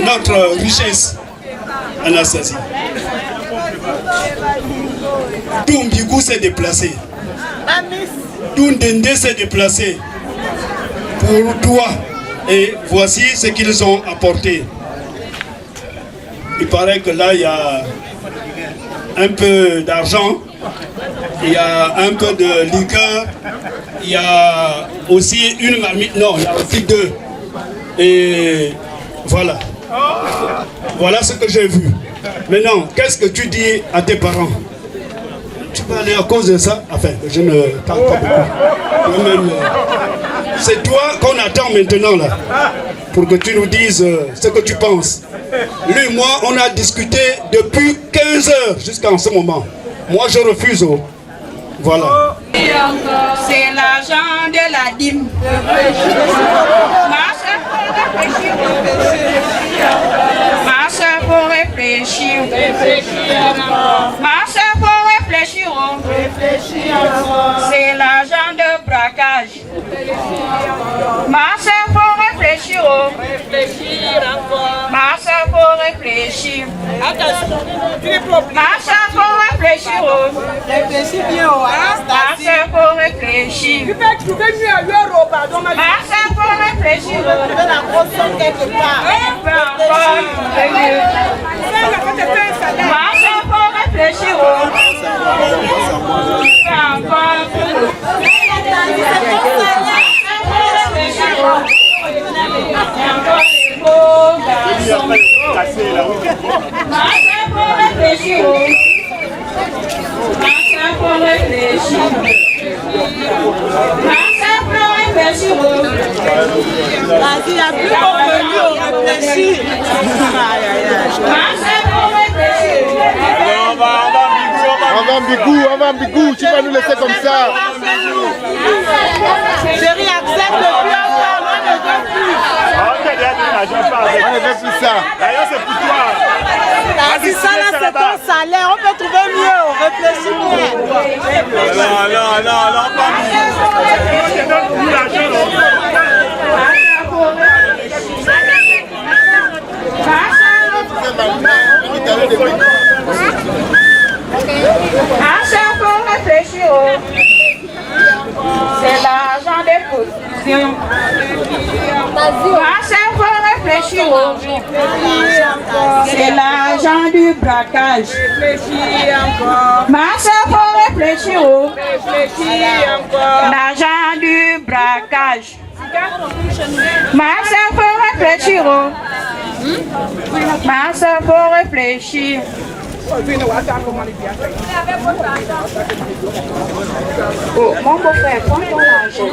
Notre richesse, Anastasie. Tout Mbigou s'est déplacé. Tout Ndende s'est déplacé pour toi. Et voici ce qu'ils ont apporté. Il paraît que là, il y a un peu d'argent, il y a un peu de liqueur, il y a aussi une marmite. Non, il y a aussi deux. Et voilà. Voilà ce que j'ai vu. Maintenant, qu'est-ce que tu dis à tes parents? Tu peux aller à cause de ça? Enfin, je ne parle pas beaucoup. C'est toi qu'on attend maintenant là, pour que tu nous dises ce que tu penses. Lui et moi, on a discuté depuis 15 heures jusqu'à ce moment. Moi, je refuse. Voilà. C'est l'argent de la dîme. Ma soeur faut réfléchir. Ma soeur faut réfléchir. C'est l'argent de braquage. Ma soeur faut réfléchir. Réfléchir encore. Ma soeur, faut réfléchir. Attention, ma soeur, faut réfléchir. Réfléchis bien, ma soeur, faut réfléchir. Tu peux trouver mieux ailleurs, pardon. Ma soeur, faut réfléchir. Tu veux la grosse somme quelque part. Peu importe. Ma soeur, faut réfléchir. Peu importe. On va Mbigou, tu vas nous laisser comme ça. Chérie, accepte le plus encore, moi ne veux plus. On ne veut plus ça. D'ailleurs, c'est pour toi. Si ça là, c'est ton salaire, on peut trouver mieux, on réfléchit bien. Non, pas mieux. Je te donne tout l'argent. C'est l'argent des positions. Faut réfléchir. C'est l'argent du braquage. Ma soeur, faut réfléchir. L'argent du braquage. Ma soeur, faut réfléchir. Ma soeur, faut réfléchir. Oh, mon beau-frère, prends ton argent.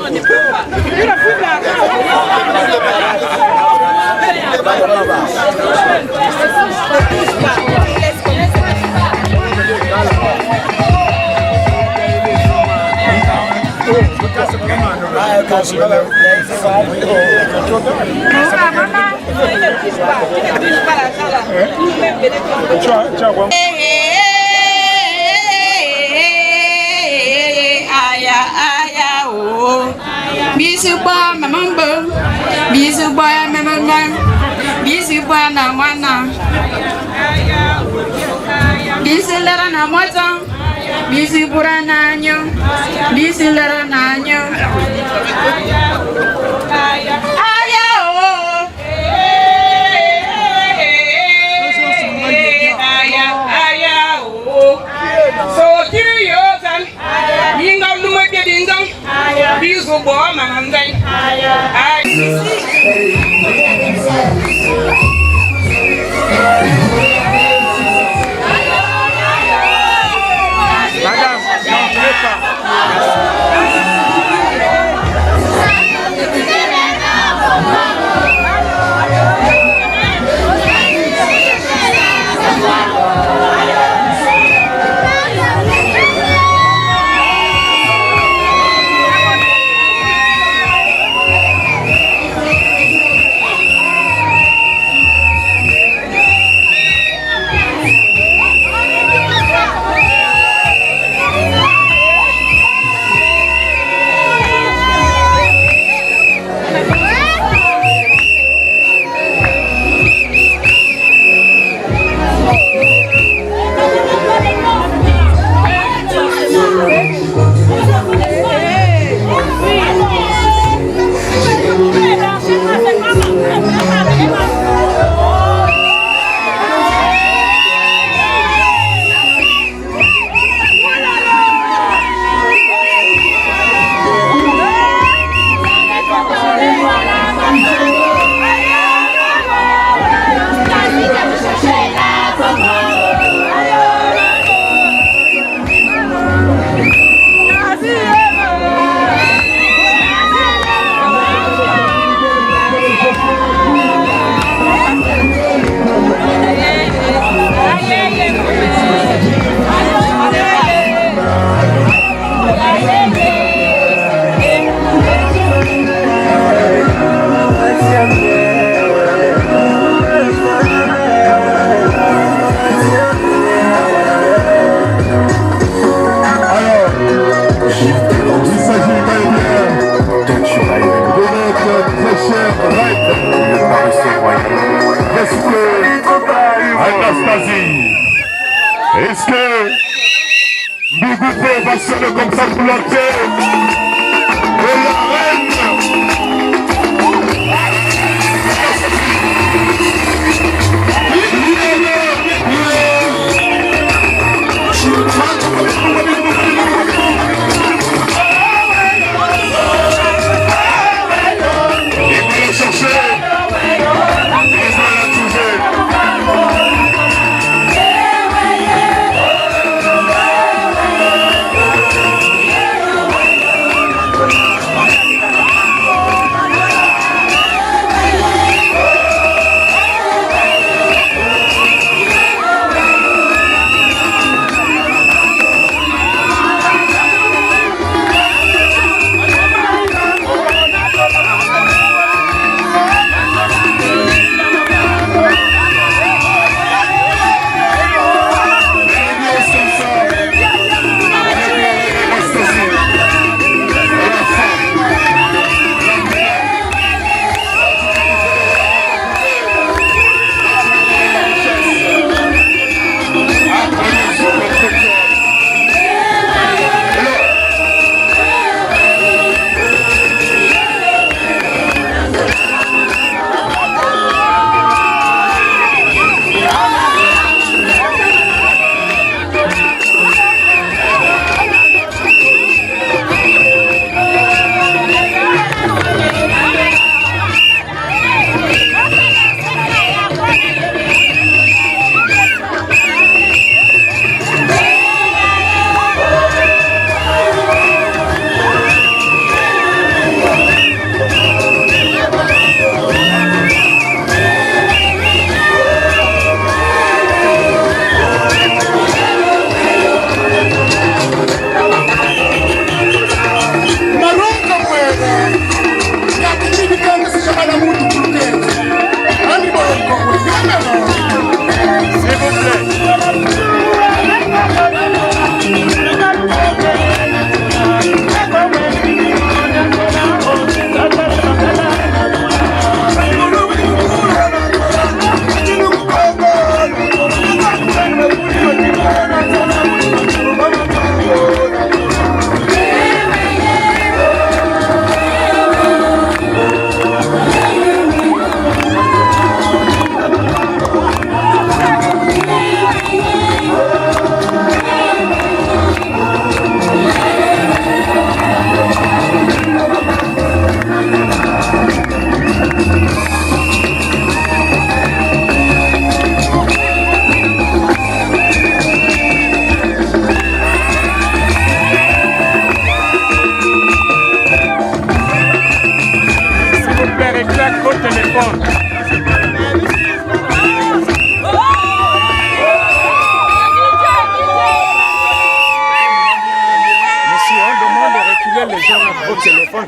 Bisou boy, maman boy. Bisou boy, maman boy. Bisou boy, na wana. Bisou lara na moto. Bisou pura nanyo. Bisou lara nanyo. Aya o. Aya o. So curious. Yinga luma gedinga. Bisou boy, maman boy. Madame, n'entrez pas. Est-ce que Bigoufé va sonner comme ça pour la terre? Et la reine.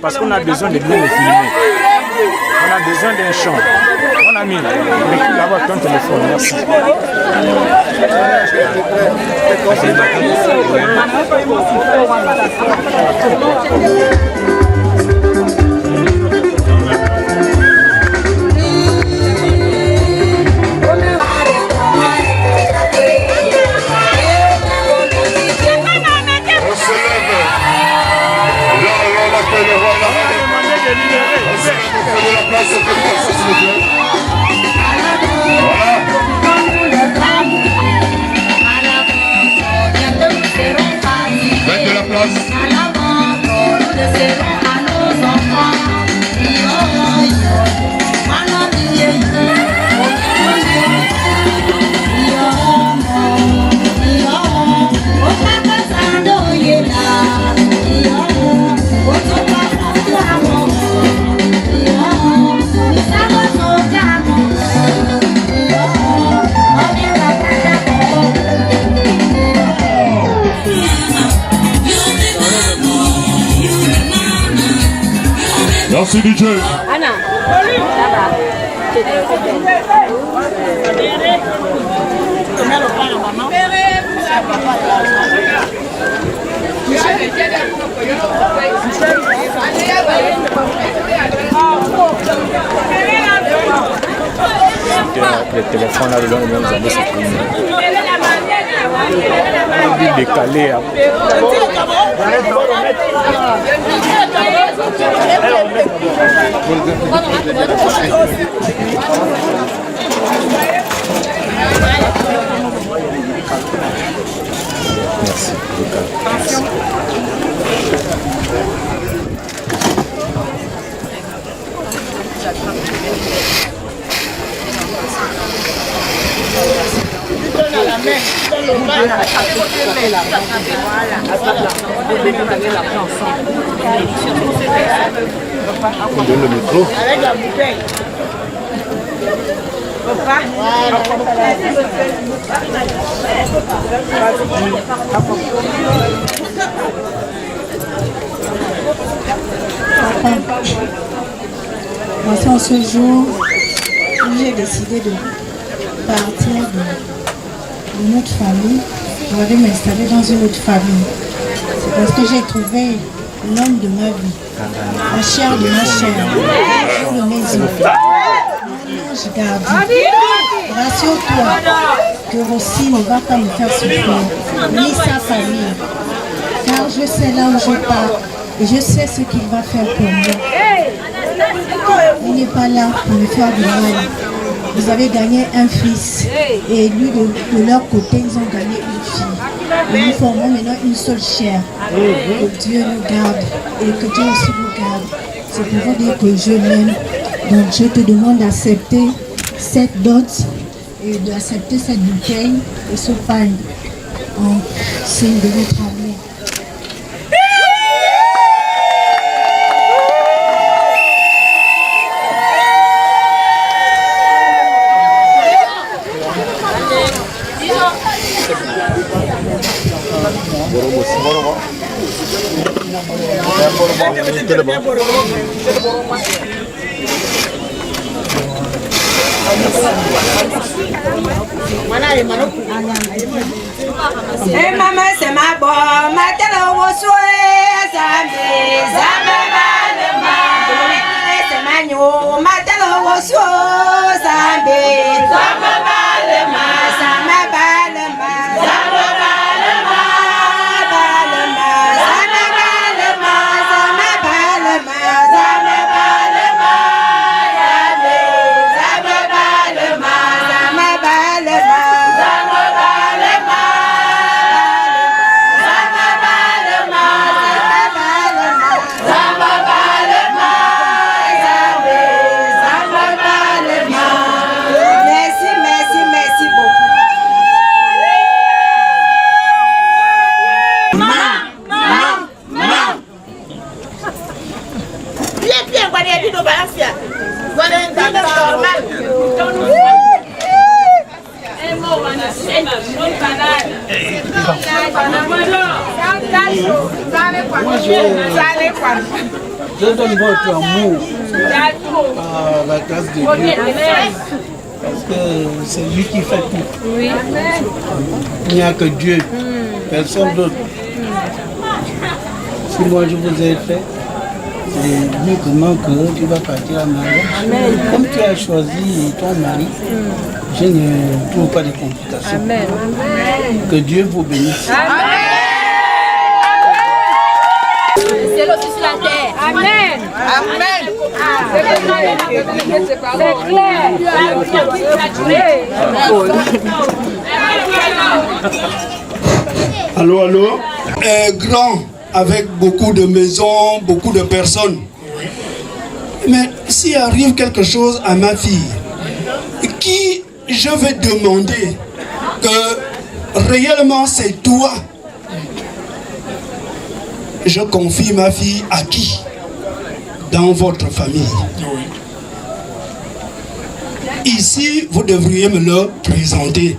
Parce qu'on a besoin de bien les filmer. On a besoin d'un champ. Mon ami, recule là-bas ton téléphone. Merci. Merci DJ. Anna. Le téléphone là, le long, nous allons se décalé. Merci. On donne le micro. Avec la bouteille. Voici en ce jour où j'ai décidé de partir de notre famille pour aller m'installer dans une autre famille. C'est parce que j'ai trouvé l'homme de ma vie, la chair de ma chair, de mes yeux. Mon ange gardien, rassure-toi que Rossi ne va pas me faire souffrir, ni sa famille, car je sais là où je pars et je sais ce qu'il va faire pour moi. Il n'est pas là pour me faire du mal. Vous avez gagné un fils et lui de leur côté ils ont gagné une fille. Et nous formons maintenant une seule chair. Que Dieu nous garde et que Dieu aussi nous garde. C'est pour vous dire que je l'aime. Donc je te demande d'accepter cette dot et d'accepter cette bouteille et ce pain en signe de notre amour. Hey mama c'est ma bonne, ma telle au souhait, Zambé balema. C'est ma nyo, ma telle au souhait, Zambé balema. Zambé balema, Zambé balema, balema, Zambé balema, Zambé balema, Zambé balema, Zambé balema, Zambé balema. Je donne votre amour à la grâce de Dieu. Parce que c'est lui qui fait tout. Oui. Il n'y a que Dieu, personne d'autre. Si moi je vous ai fait, c'est uniquement que tu vas partir à mariage. Comme tu as choisi ton mari, je ne trouve pas de complications. Amen. Que Dieu vous bénisse. Amen. C'est l'eau sur la terre. Amen. Amen. C'est clair. Allô, allô. Grand, avec beaucoup de maisons, beaucoup de personnes. Mais s'il arrive quelque chose à ma fille, qui je vais demander que réellement c'est toi? Je confie ma fille à qui? Dans votre famille. Ici, vous devriez me le présenter.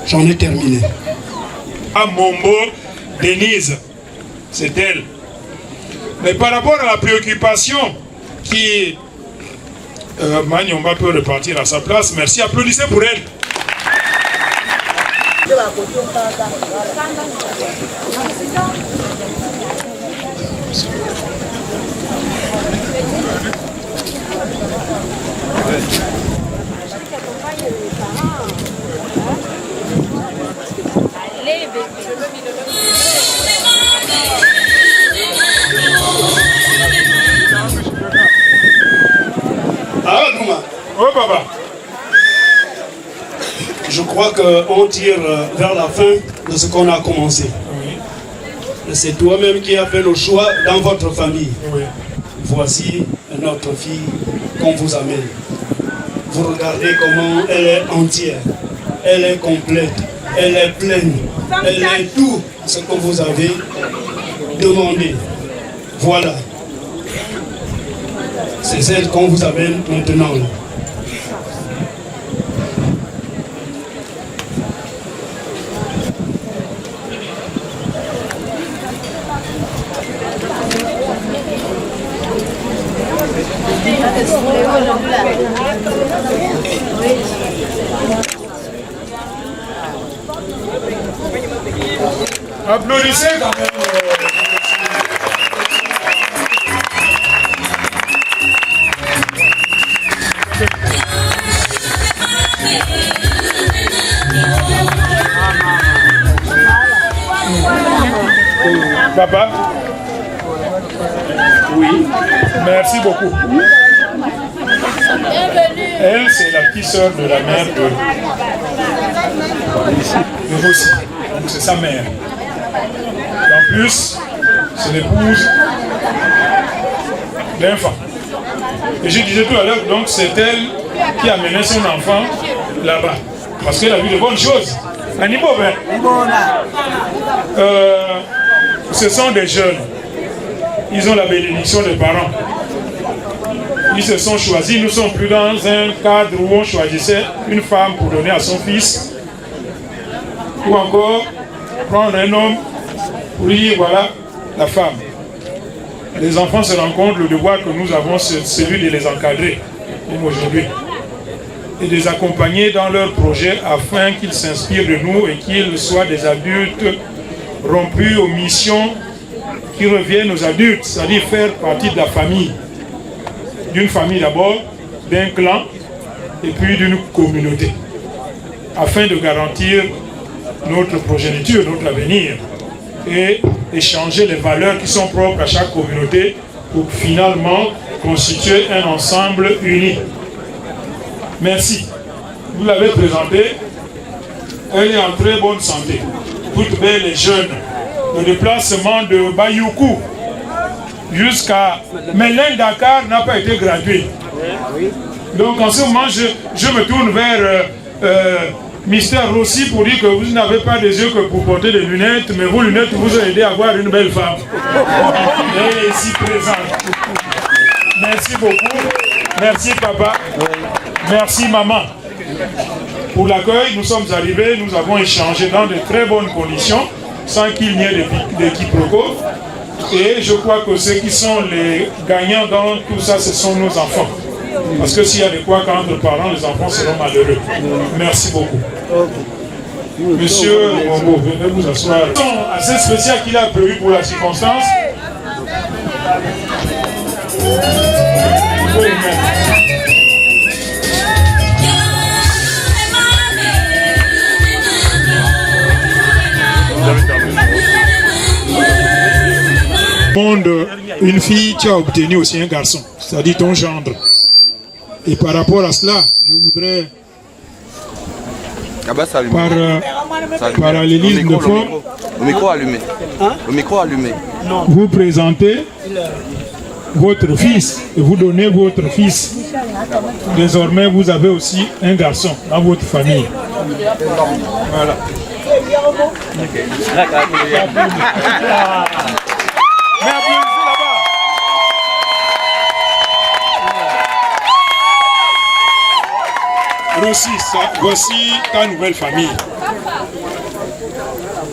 J'en ai terminé. À Mombo, Denise, c'est elle. Mais par rapport à la préoccupation qui Magnomba peut repartir à sa place, merci, applaudissez pour elle. crois qu'on tire vers la fin de ce qu'on a commencé. C'est toi-même qui as fait le choix dans votre famille. Voici notre fille qu'on vous amène. Vous regardez comment elle est entière, elle est complète, elle est pleine, elle est tout ce que vous avez demandé. Voilà. C'est celle qu'on vous amène maintenant. Applaudissez quand même. Papa? Oui. Merci beaucoup. Elle, c'est la petite sœur de la mère de Rossi. Donc c'est sa mère. Et en plus, c'est l'épouse d'enfant. Et je disais tout à l'heure, donc c'est elle qui a mené son enfant là-bas. Parce qu'elle a vu de bonnes choses. À niveau, ce sont des jeunes. Ils ont la bénédiction des parents. Ils se sont choisis. Nous ne sommes plus dans un cadre où on choisissait une femme pour donner à son fils. Ou encore prendre un homme pour dire voilà la femme. Les enfants se rendent compte, le devoir que nous avons, c'est celui de les encadrer, même aujourd'hui, et de les accompagner dans leurs projets afin qu'ils s'inspirent de nous et qu'ils soient des adultes rompus aux missions qui reviennent aux adultes, c'est-à-dire faire partie de la famille. D'une famille d'abord, d'un clan, et puis d'une communauté, afin de garantir notre progéniture, notre avenir, et échanger les valeurs qui sont propres à chaque communauté pour finalement constituer un ensemble uni. Merci. Vous l'avez présentée, elle est en très bonne santé, toute belle et jeune. Le déplacement de Bayoukou jusqu'à Mélène Dakar n'a pas été gratuit. Donc en ce moment, je me tourne vers Mister Rossi pour dire que vous n'avez pas des yeux que pour porter des lunettes, mais vos lunettes vous ont aidé à avoir une belle femme. Elle est ici présente. Merci beaucoup. Merci papa. Merci maman. Pour l'accueil, nous sommes arrivés, nous avons échangé dans de très bonnes conditions, sans qu'il n'y ait de quiproquos. Et je crois que ceux qui sont les gagnants dans tout ça, ce sont nos enfants. Parce que s'il y a des quoi entre parents, les enfants seront malheureux. Merci beaucoup. Monsieur Mongo, venez vous asseoir. C'est assez spécial qu'il a prévu pour la circonstance. Une fille, tu as obtenu aussi un garçon, c'est-à-dire ton gendre. Et par rapport à cela, je voudrais, par parallélisme de forme, au micro allumé. Au micro allumé. Vous présentez votre fils et vous donnez votre fils. Désormais, vous avez aussi un garçon dans votre famille. Voilà. Mais applaudissez là-bas. Rossi, voici ta nouvelle famille.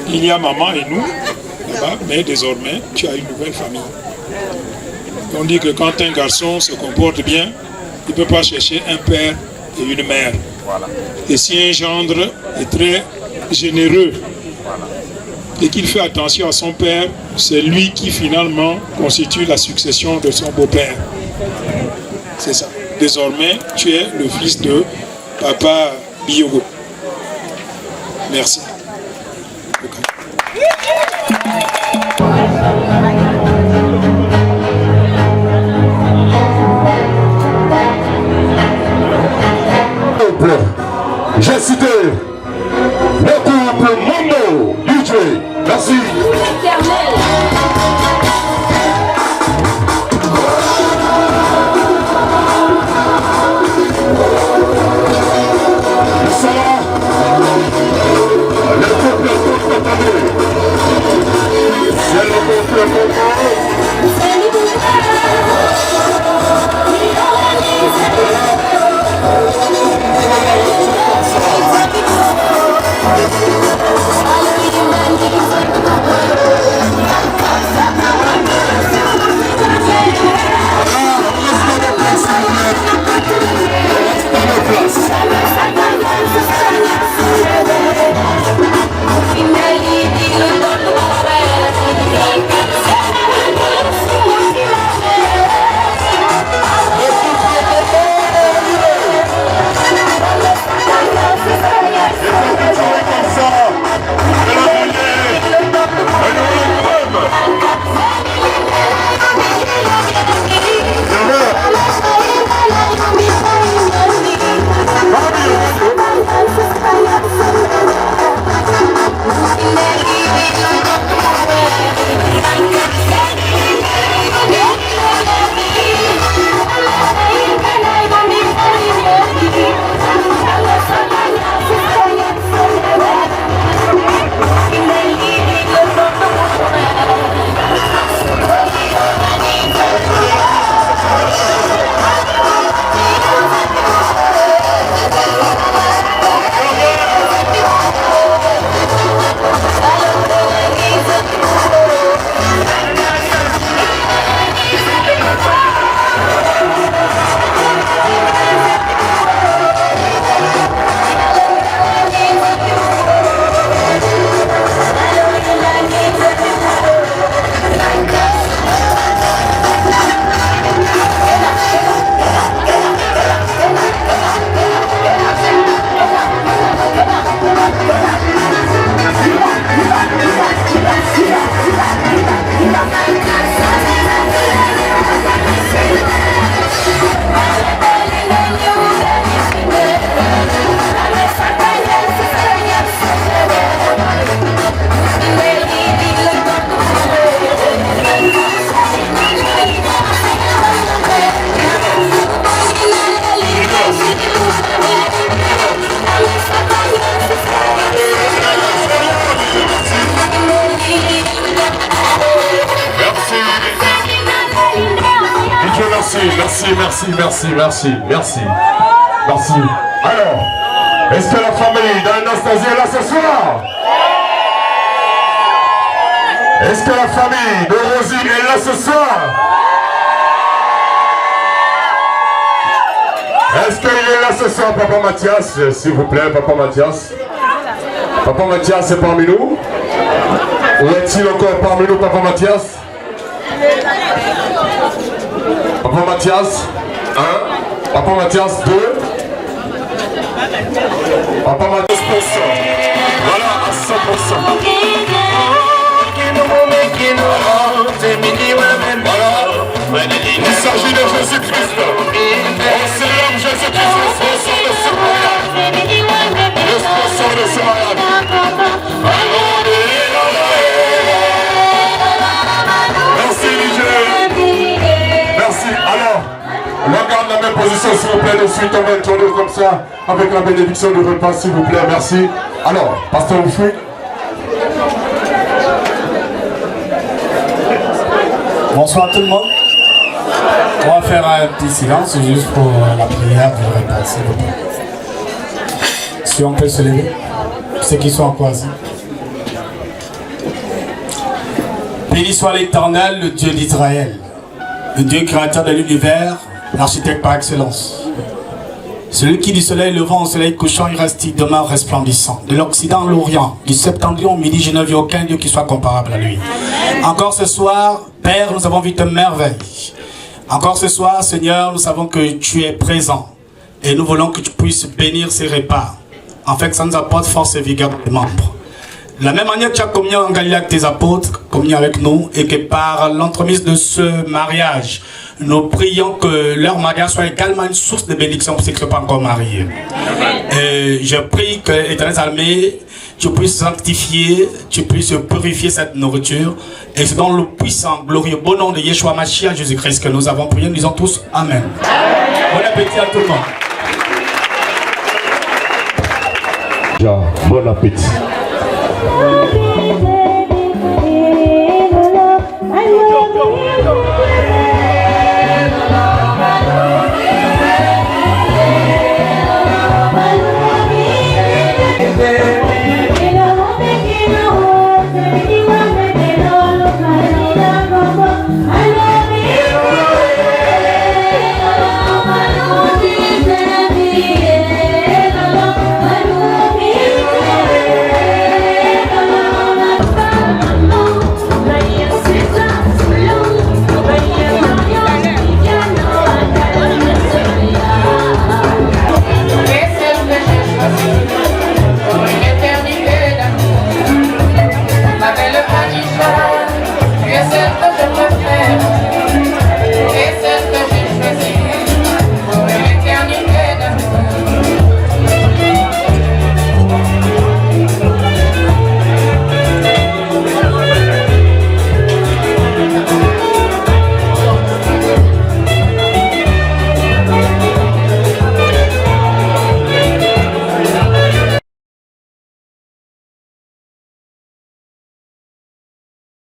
Il y a maman et nous là-bas, mais désormais, tu as une nouvelle famille. On dit que quand un garçon se comporte bien, il ne peut pas chercher un père et une mère. Et si un gendre est très généreux, et qu'il fait attention à son père, c'est lui qui finalement constitue la succession de son beau-père. C'est ça. Désormais, tu es le fils de Papa Biogo. Merci. J'ai cité merci, merci, merci, merci, merci, merci. Merci. Alors, est-ce que la famille d'Anastasie est là ce soir? Est-ce que la famille de Rosie est là ce soir? Est-ce qu'il est là ce soir, Papa Mathias? S'il vous plaît, Papa Mathias. Papa Mathias est parmi nous? Ou est-il encore parmi nous, Papa Mathias? Papa Mathias 1, Papa Mathias 2, Papa Mathias 100%. Voilà, à 100%. Voilà. Il s'agit de Jésus-Christ. On célèbre Jésus-Christ, le sponsor de ce mariage. Le sponsor de ce mariage. Merci Niger. Merci. Alors, on garde la même position s'il vous plaît. De suite, on va introduire comme ça avec la bénédiction du repas s'il vous plaît. Merci. Alors, Pasteur Oufouy. Bonsoir tout le monde. On va faire un petit silence juste pour la prière du repas, s'il vous plaît. Si on peut se lever, ceux qui sont encore assis. Béni soit l'Éternel, le Dieu d'Israël, le Dieu créateur de l'univers, l'architecte par excellence. Celui qui du soleil levant au soleil couchant, il reste, il demeure resplendissant. De l'Occident à l'Orient, du septentrion au midi, je ne vis aucun Dieu qui soit comparable à lui. Encore ce soir, Père, nous avons vu de merveilles. Encore ce soir, Seigneur, nous savons que tu es présent. Et nous voulons que tu puisses bénir ces repas, afin que ça nous apporte force et vigueur des membres. De la même manière que tu as communié en Galilée avec tes apôtres, communié avec nous, et que par l'entremise de ce mariage, nous prions que leur mariage soit également une source de bénédiction pour ceux qui ne sont pas encore mariés. Et je prie que l'Éternel armée, tu puisses sanctifier, tu puisses purifier cette nourriture. Et c'est dans le puissant, glorieux, beau nom de Yeshua Mashiach Jésus-Christ que nous avons prié. Nous disons tous Amen. Bon appétit à tout le monde. Bon appétit. I love you.